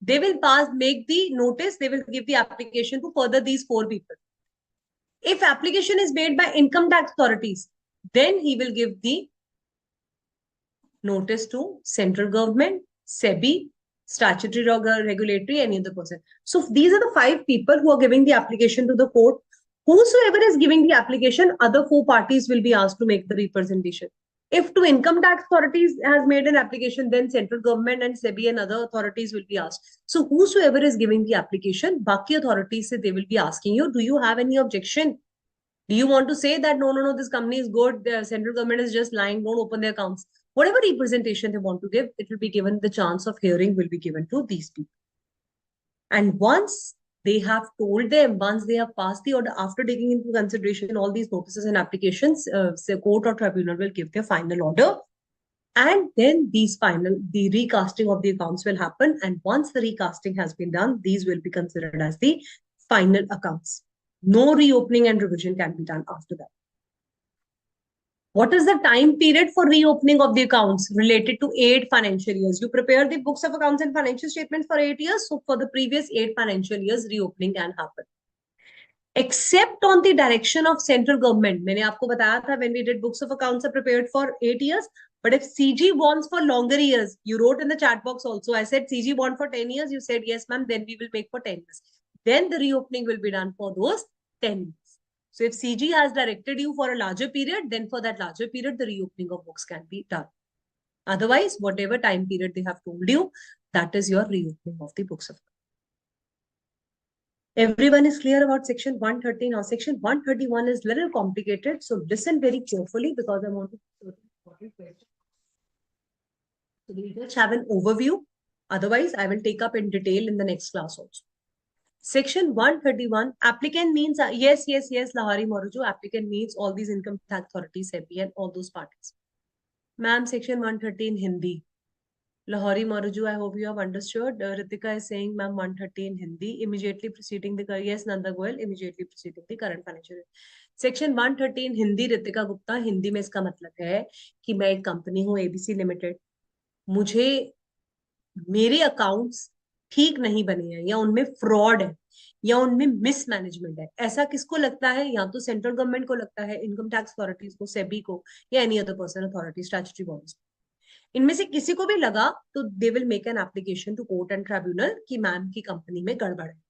They will make the notice, they will give the application to further these four people. If application is made by income tax authorities, then he will give the notice to central government, SEBI, statutory regulatory, any other person. So these are the five people who are giving the application to the court. Whosoever is giving the application, other four parties will be asked to make the representation. If to income tax authorities has made an application, then central government and SEBI and other authorities will be asked. So whosoever is giving the application, Baki authorities, they will be asking you, do you have any objection? Do you want to say that, no, this company is good, the central government is just lying, don't open their accounts? Whatever representation they want to give, it will be given, the chance of hearing will be given to these people. And once they have told them, once they have passed the order, after taking into consideration all these notices and applications, the court or tribunal will give their final order. And then the recasting of the accounts will happen. And once the recasting has been done, these will be considered as the final accounts. No reopening and revision can be done after that. What is the time period for reopening of the accounts related to 8 financial years? You prepare the books of accounts and financial statements for 8 years. So for the previous 8 financial years, reopening can happen. Except on the direction of central government. मैंने आपको बताया था when we did books of accounts are prepared for 8 years. But if CG wants for longer years, you wrote in the chat box also, I said CG want for 10 years. You said, yes, ma'am, then we will make for 10 years. Then the reopening will be done for those 10 years. So if CG has directed you for a larger period, then for that larger period, the reopening of books can be done. Otherwise, whatever time period they have told you, that is your reopening of the books of accounts. Everyone is clear about section 130. Now, section 131 is a little complicated. So listen very carefully because I want to put an important question. So we just have an overview. Otherwise, I will take up in detail in the next class also. Section 131, applicant means, yes, Lahari Moruju, applicant means all these income tax authorities, SEBI and all those parties. Ma'am, section 130 in Hindi. Lahari Moruju, I hope you have understood. Ritika is saying, ma'am, 130 in Hindi, immediately preceding the, yes, Nanda Goel, immediately preceding the current financial year. Section 130 in Hindi, Ritika Gupta, Hindi में इसका मतलब है कि मैं एक company हूँ ABC limited, मुझे मेरे अकाउंट्स ठीक नहीं बने हैं या उनमें फ्रॉड है या उनमें मिसमैनेजमेंट है, ऐसा किसको लगता है? या तो सेंट्रल गवर्नमेंट को लगता है, इनकम टैक्स अथॉरिटीज को, सेबी को, या any other person authority, statutory bodies, इनमें से किसी को भी लगा तो they will make an application to court and tribunal कि मैम की कंपनी में गड़बड़ है.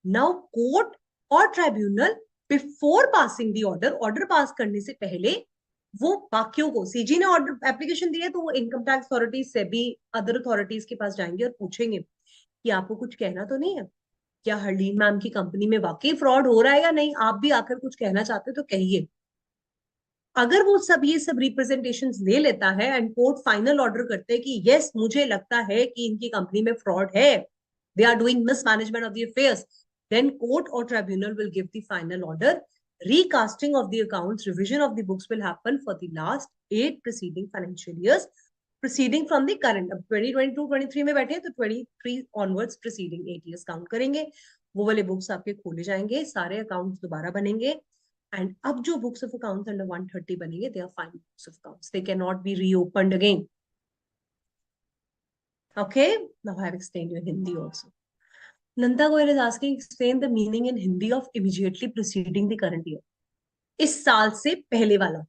नाउ कोर्ट और tribunal before passing the order pass करने से पहले वो बाकियों को, सीजी ने ऑर्डर एप्लीकेशन दिया तो वो income tax authority, SEBI, other authorities के पास जाएंगे और पूछेंगे कि आपको कुछ कहना तो नहीं है, क्या हरलीन मैम की कंपनी में वाकई फ्रॉड हो रहा है या नहीं, आप भी आकर कुछ कहना चाहते हो तो कहिए. अगर वो सब ये सब रिप्रेजेंटेशन ले लेता है एंड कोर्ट फाइनल ऑर्डर करते हैं कि यस मुझे लगता है कि इनकी कंपनी में फ्रॉड है, they are doing mismanagement of the affairs, then court or tribunal will give the final order. Recasting of the accounts, revision of the books will happen for the last 8 preceding financial years, proceeding from the current. अब 2022-23 में बैठे हैं तो 23 onwards preceding 8 years count करेंगे. वो वाले books आपके खोले जाएंगे, सारे अकाउंट्स दोबारा बनेंगे. एंड अब जो बुक्स ऑफ अकाउंट्स अंडर 130 बनेंगे, they are final books of accounts, they can not be reopened again. Okay, now I have explained you in Hindi also. Nanda Goyal is asking, explain the meaning in Hindi of immediately preceding the current year. इस साल से पहले वाला.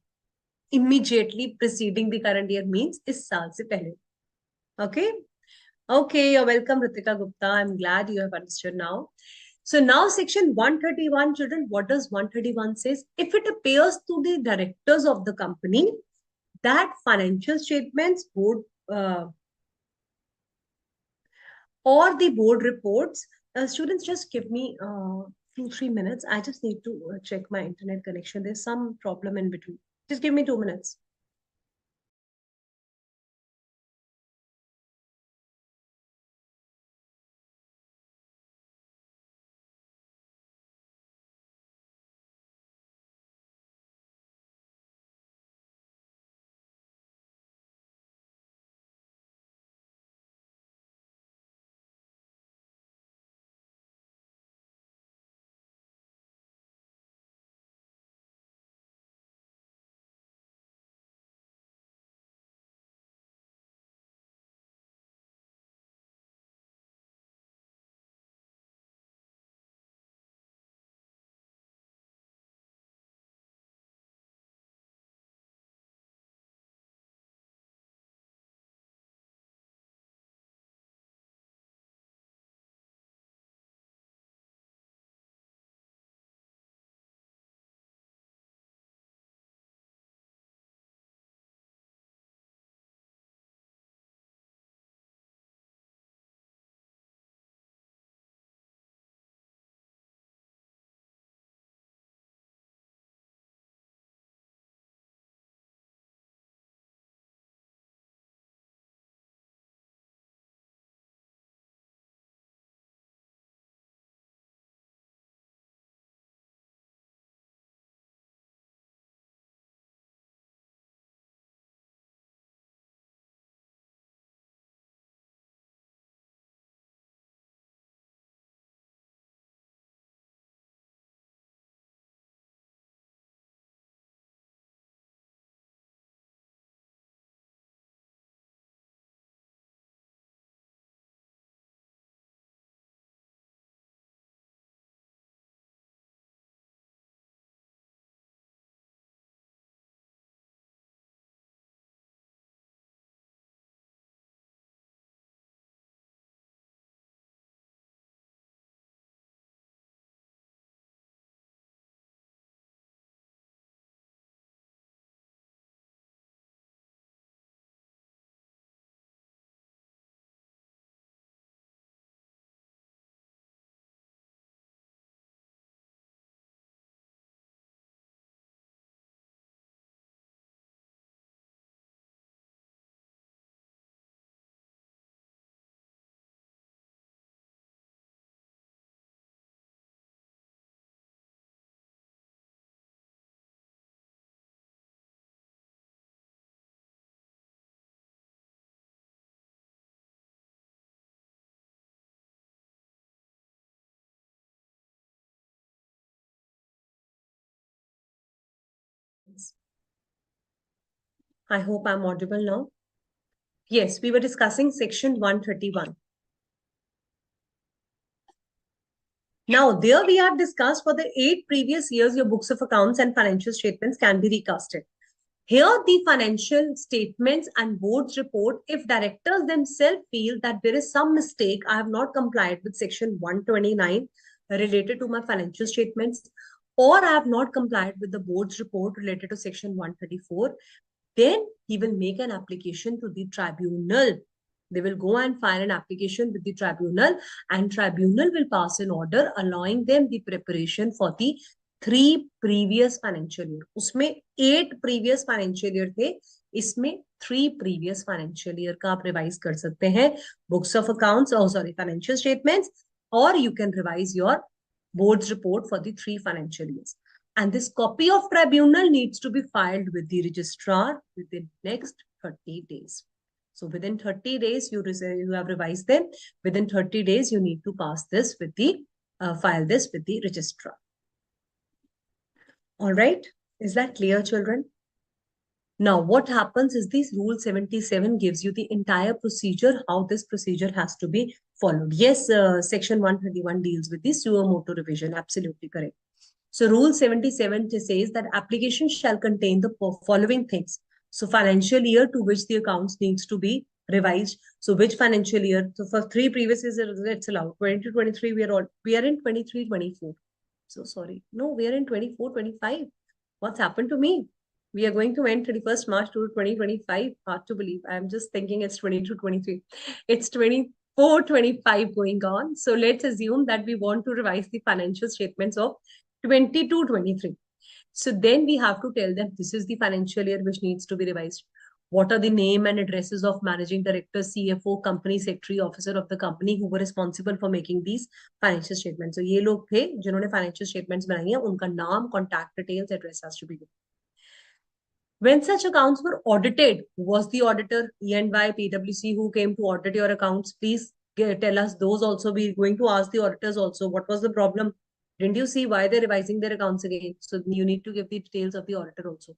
Immediately preceding the current year means इस साल से पहले. Okay? Okay, you're welcome, Ritika Gupta. I'm glad you have understood now. So now section 131, children, what does 131 says? If it appears to the directors of the company that financial statements, board, or the board reports. Students, just give me 2-3 minutes. I just need to check my internet connection. There's some problem in between. Just give me 2 minutes. I hope I'm audible now. Yes, we were discussing section 131. Now, there we have discussed for the 8 previous years, your books of accounts and financial statements can be recasted. Here, the financial statements and board's report, if directors themselves feel that there is some mistake, I have not complied with section 129 related to my financial statements, or I have not complied with the board's report related to section 134, then he will make an application to the tribunal. They will go and file an application with the tribunal, and tribunal will pass an order allowing them the preparation for the 3 previous financial year. उसमें 8 previous financial year थे, इसमें 3 previous financial year का आप revise कर सकते हैं, books of accounts, financial statements, or you can revise your board's report for the 3 financial years. And this copy of tribunal needs to be filed with the registrar within next 30 days. So within 30 days, you have revised them. Within 30 days, you need to pass this with the, file this with the registrar. All right. Is that clear, children? Now, what happens is this Rule 77 gives you the entire procedure, how this procedure has to be followed. Yes, Section 131 deals with the suo motu revision. Absolutely correct. So Rule 77 says that application shall contain the following things. So financial year to which the accounts needs to be revised. So which financial year? So for 3 previous years, it's allowed. 22-23, we are in 23-24. So sorry. No, we are in 24-25. What's happened to me? We are going to end 31st March to 2025. Hard to believe. I'm just thinking it's 22-23. It's 24 4:25 going on. So let's assume that we want to revise the financial statements of 22-23. So then we have to tell them this is the financial year which needs to be revised. What are the name and addresses of managing director, CFO, company secretary, officer of the company who were responsible for making these financial statements. So ये लोग थे जिन्होंने financial statements बनाई हैं, उनका नाम, contact details, address has to be given. When such accounts were audited, who was the auditor? E&Y, PwC, who came to audit your accounts? Please tell us those also. We're going to ask the auditors also, what was the problem? Didn't you see why they're revising their accounts again? So you need to give the details of the auditor also.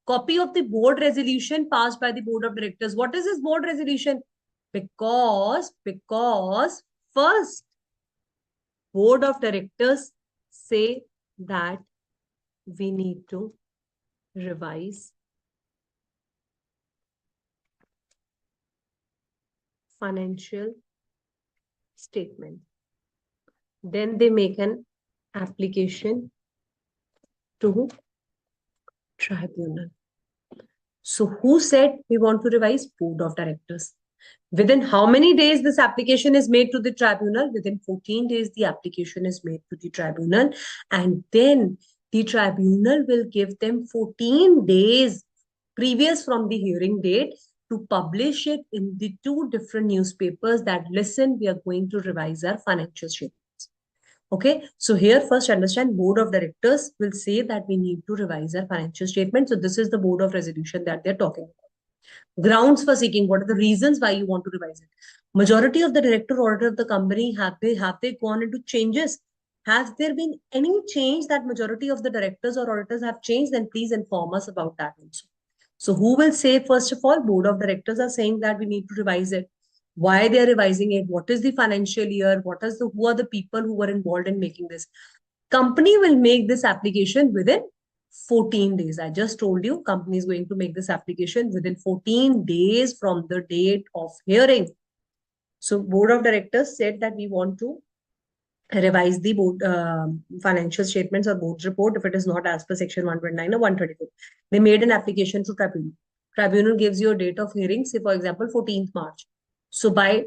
Copy of the board resolution passed by the board of directors. What is this board resolution? Because first board of directors say that we need to revise financial statement. Then they make an application to tribunal. So who said we want to revise? Board of directors. Within how many days this application is made to the tribunal? Within 14 days, the application is made to the tribunal. And then the tribunal will give them 14 days previous from the hearing date to publish it in the 2 different newspapers that, listen, we are going to revise our financial statements. Okay, so here first understand board of directors will say that we need to revise our financial statement. So this is the board of resolution that they're talking about. Grounds for seeking, what are the reasons why you want to revise it? Majority of the director auditor of the company, have they gone into changes? Has there been any change that majority of the directors or auditors have changed? Then please inform us about that also. So who will say, first of all, board of directors are saying that we need to revise it. Why they are revising it? What is the financial year? Who are the people who were involved in making this? Company will make this application within 14 days. I just told you, company is going to make this application within 14 days from the date of hearing. So board of directors said that we want to revise the board financial statements or board report if it is not as per section 129 or 124. They made an application to tribunal. Tribunal gives you a date of hearing, say for example 14th March. So by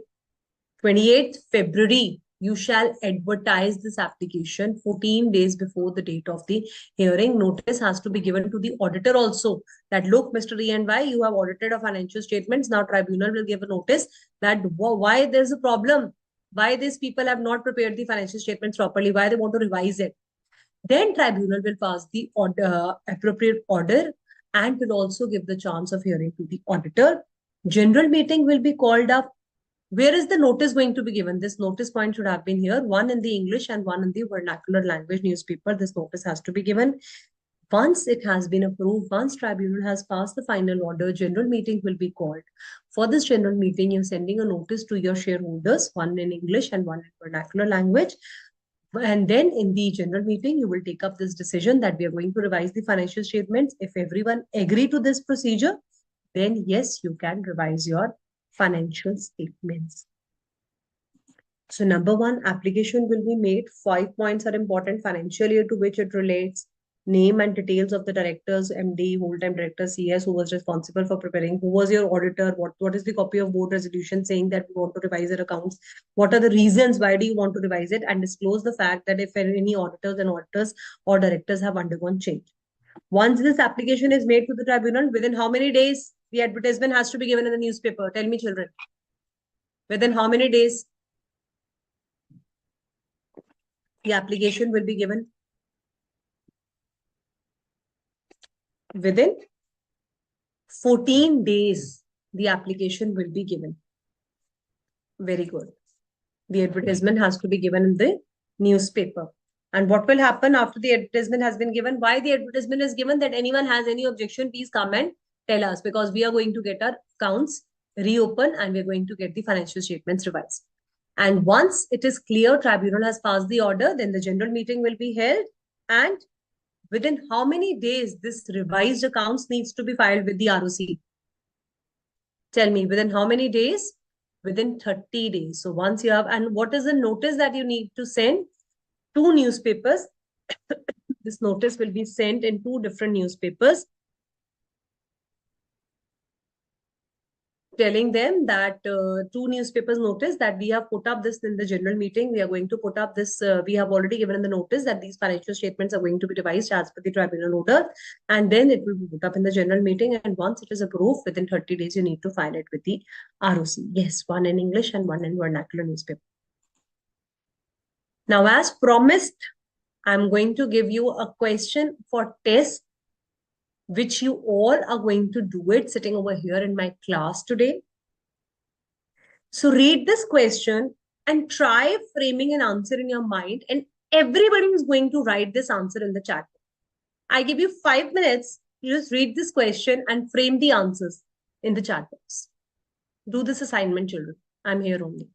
28th February, you shall advertise this application 14 days before the date of the hearing. Notice has to be given to the auditor also that, look, Mr. E&Y, you have audited our financial statements. Now tribunal will give a notice that why there's a problem, why these people have not prepared the financial statements properly, why they want to revise it. Then tribunal will pass the appropriate order and will also give the chance of hearing to the auditor. General meeting will be called up. Where is the notice going to be given? This notice point should have been here, one in the English and one in the vernacular language newspaper. This notice has to be given. Once it has been approved, once tribunal has passed the final order, general meeting will be called. For this general meeting, you're sending a notice to your shareholders, one in English and one in vernacular language. And then in the general meeting, you will take up this decision that we are going to revise the financial statements. If everyone agree to this procedure, then yes, you can revise your financial statements. So number 1, application will be made. 5 points are important. Financial year to which it relates, name and details of the directors, MD, whole-time director, CS, who was responsible for preparing, who was your auditor, what is the copy of board resolution saying that we want to revise your accounts, what are the reasons, why do you want to revise it, and disclose the fact that if any auditors or directors have undergone change. Once this application is made to the tribunal, within how many days the advertisement has to be given in the newspaper? Tell me, children. Within how many days the application will be given? Within 14 days, the application will be given. Very good. The advertisement has to be given in the newspaper. And what will happen after the advertisement has been given? Why the advertisement is given? That anyone has any objection, please come and tell us, because we are going to get our accounts reopened and we're going to get the financial statements revised. And once it is clear, tribunal has passed the order, then the general meeting will be held. And within how many days this revised accounts needs to be filed with the ROC? Tell me, within how many days? Within 30 days. So once you have, and what is the notice that you need to send? 2 newspapers. This notice will be sent in 2 different newspapers. telling them that two newspapers notice that we have put up this in the general meeting. We are going to put up this. We have already given in the notice that these financial statements are going to be revised as per the tribunal order, and then it will be put up in the general meeting. And once it is approved, within 30 days, you need to file it with the ROC. Yes, one in English and one in vernacular newspaper. Now, as promised, I'm going to give you a question for test, which you all are going to do it sitting over here in my class today. So read this question and try framing an answer in your mind, and everybody is going to write this answer in the chat. I give you 5 minutes to just read this question and frame the answers in the chat box. Do this assignment, children. I'm here only.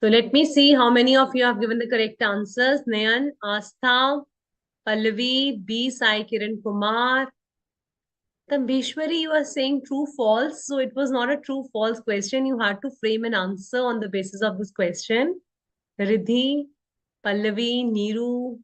So let me see how many of you have given the correct answers. Nayan, Astha, Pallavi, B. Sai Kiran Kumar. Tambeshwari, you are saying true, false. So it was not a true, false question. You had to frame an answer on the basis of this question. Riddhi, Pallavi, Neeru,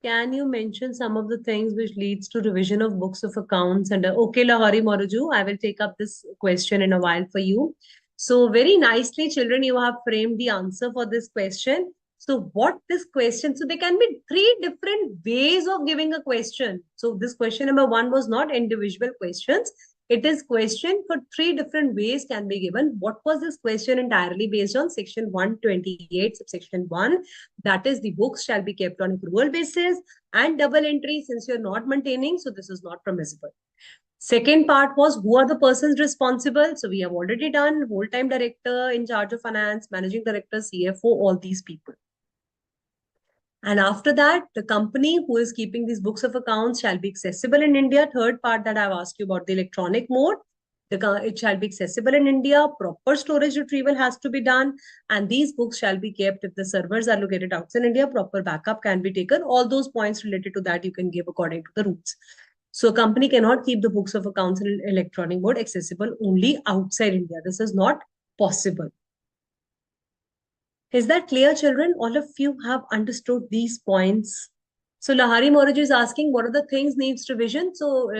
can you mention some of the things which leads to revision of books of accounts? And okay, Lahari Moruju, I will take up this question in a while for you. So very nicely, children, you have framed the answer for this question. So what this question, so there can be three different ways of giving a question. So this question number one was not individual questions. It is question for three different ways can be given. What was this question entirely based on? Section 128, subsection 1. That is, the books shall be kept on accrual basis, and double entry since you're not maintaining. So this is not permissible. Second part was who are the persons responsible? So we have already done whole-time director in charge of finance, managing director, CFO, all these people. And after that, the company who is keeping these books of accounts shall be accessible in India. Third part that I've asked you about the electronic mode. It shall be accessible in India. Proper storage retrieval has to be done. And these books shall be kept if the servers are located outside India. Proper backup can be taken. All those points related to that you can give according to the rules. So a company cannot keep the books of accounts in electronic mode accessible only outside India. This is not possible. Is that clear, children? All of you have understood these points. So Lahari Moraj is asking, what are the things needs revision? So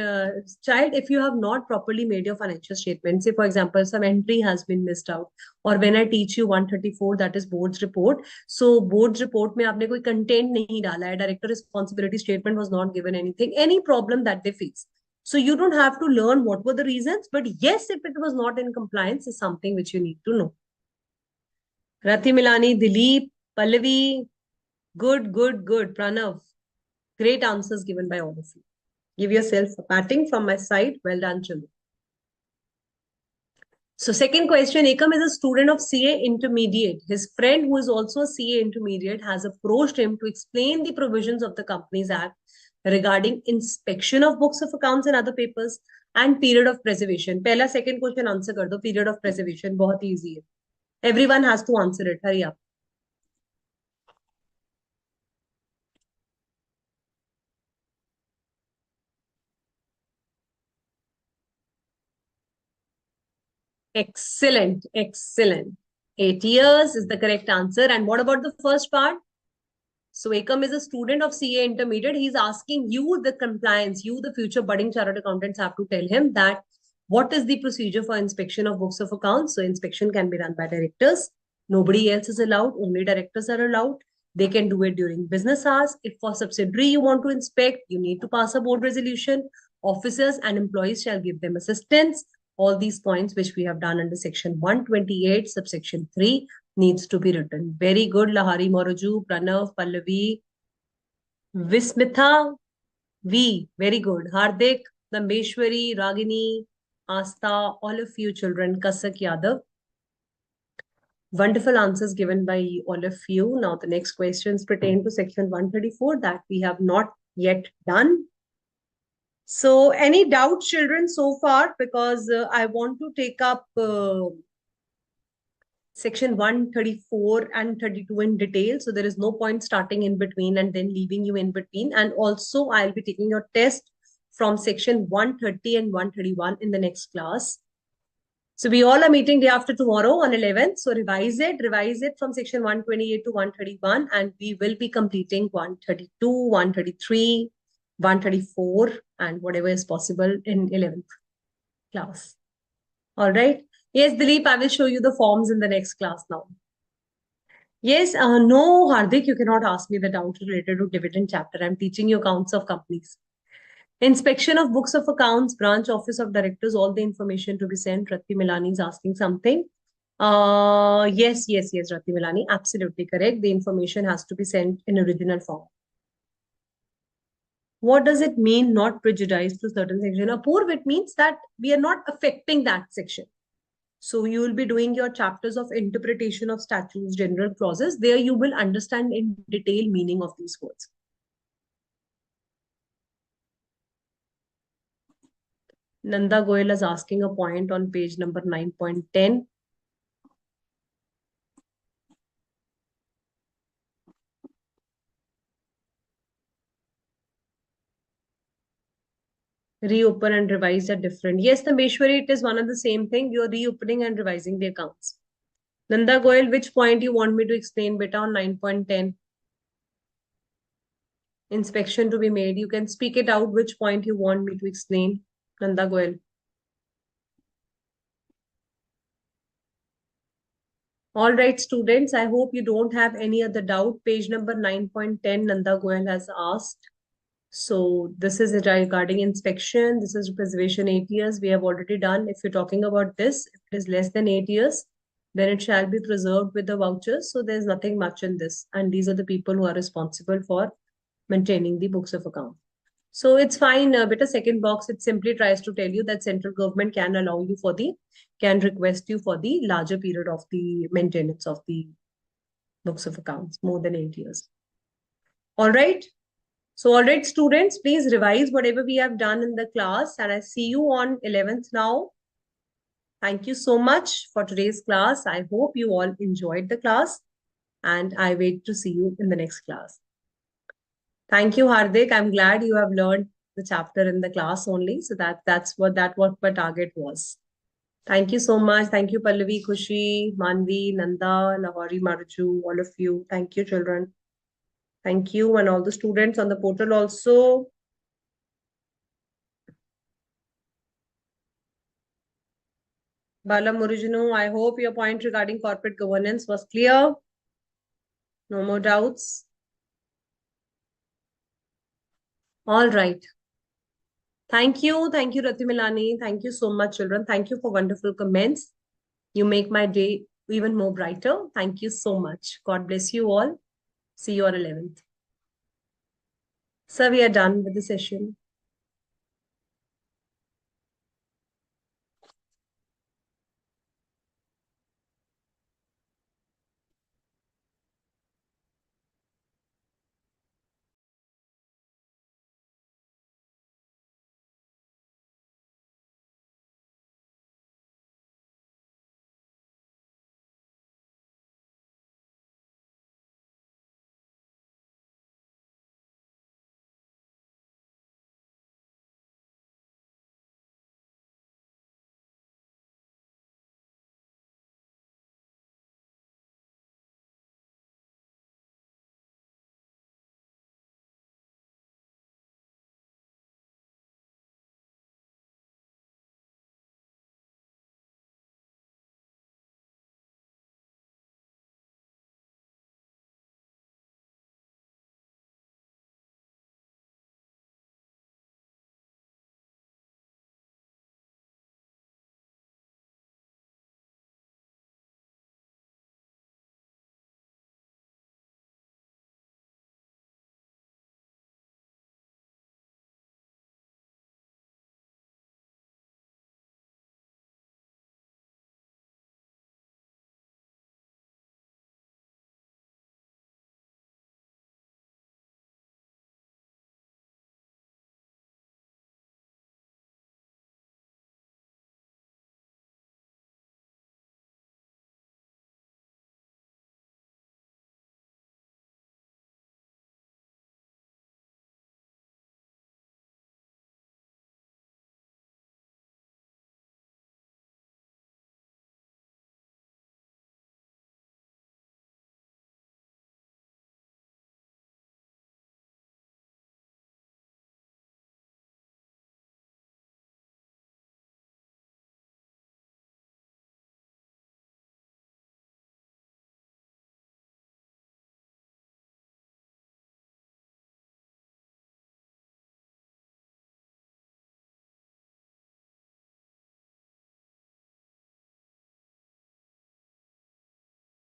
child, if you have not properly made your financial statement, say for example, some entry has been missed out, or when I teach you 134, that is board's report. So board's report में आपने कोई content नहीं डाला है, director responsibility statement was not given anything, any problem that they face. So you don't have to learn what were the reasons, but yes, if it was not in compliance is something which you need to know. Rati Milani, Dilip, Pallavi, Good, good, good. Pranav. Great answers given by all of you. Give yourself a patting from my side. Well done, children. So second question, Ekam is a student of CA Intermediate. His friend who is also a CA Intermediate has approached him to explain the provisions of the Companies Act regarding inspection of books of accounts and other papers and period of preservation. Pehla second question answer kar do. Period of preservation बहुत easy है. Everyone has to answer it. Hurry up. Excellent, excellent. 8 years is the correct answer. And what about the first part? So Ekam is a student of CA Intermediate. He's asking you, the compliance, you, the future budding chartered accountants, have to tell him that what is the procedure for inspection of books of accounts. So inspection can be done by directors. Nobody else is allowed. Only directors are allowed. They can do it during business hours. If for subsidiary you want to inspect, you need to pass a board resolution. Officers and employees shall give them assistance. All these points which we have done under section 128, subsection 3 needs to be written. Very good, Lahari Moroju, Pranav, Pallavi, Vismitha, V. Very good. Hardik, Nambeshwari, Ragini, Asta, all of you children, Kasak Yadav. Wonderful answers given by all of you. Now the next questions pertain to section 134 that we have not yet done. So any doubts, children, so far? Because I want to take up section 134 and 32 in detail. So there is no point starting in between and then leaving you in between. And also I'll be taking your test from section 130 and 131 in the next class. So we all are meeting day after tomorrow on 11th. So revise it from section 128 to 131. And we will be completing 132, 133, 134 and whatever is possible in 11th class. All right. Yes, Dilip, I will show you the forms in the next class now. Yes, no, Hardik, you cannot ask me the doubt related to dividend chapter. I'm teaching you accounts of companies. Inspection of books of accounts, branch office of directors, all the information to be sent. Rati Milani is asking something. Yes, Rati Milani, absolutely correct. The information has to be sent in original form. What does it mean not prejudice to certain section? Apurv, it means that we are not affecting that section. So you will be doing your chapters of interpretation of statutes, general clauses. There you will understand in detail meaning of these words. Nanda Goyal is asking a point on page number 9.10. Reopen and revise are different. Yes, Tameshwari, it is one and the same thing. You are reopening and revising the accounts. Nanda Goyal, which point you want me to explain beta on 9.10? Inspection to be made. You can speak it out which point you want me to explain. Nanda Goyal. All right, students, I hope you don't have any other doubt. Page number 9.10, Nanda Goyal has asked. So this is regarding inspection. This is preservation 8 years. We have already done. If you're talking about this, if it is less than 8 years, then it shall be preserved with the vouchers. So there's nothing much in this. And these are the people who are responsible for maintaining the books of account. So it's fine. But a second box, it simply tries to tell you that central government can allow you for can request you for the larger period of the maintenance of the books of accounts, more than 8 years. All right. So, all right, students, please revise whatever we have done in the class. And I see you on 11th now. Thank you so much for today's class. I hope you all enjoyed the class. And I wait to see you in the next class. Thank you, Hardik. I'm glad you have learned the chapter in the class only. So that's what my target was. Thank you so much. Thank you, Pallavi, Khushi, Manvi, Nanda, Lahori, Marju, all of you. Thank you, children. Thank you. And all the students on the portal also. Bala Murujinu, I hope your point regarding corporate governance was clear. No more doubts. All right. Thank you. Thank you, Rati Milani. Thank you so much, children. Thank you for wonderful comments. You make my day even more brighter. Thank you so much. God bless you all. See you on 11th. So we are done with the session.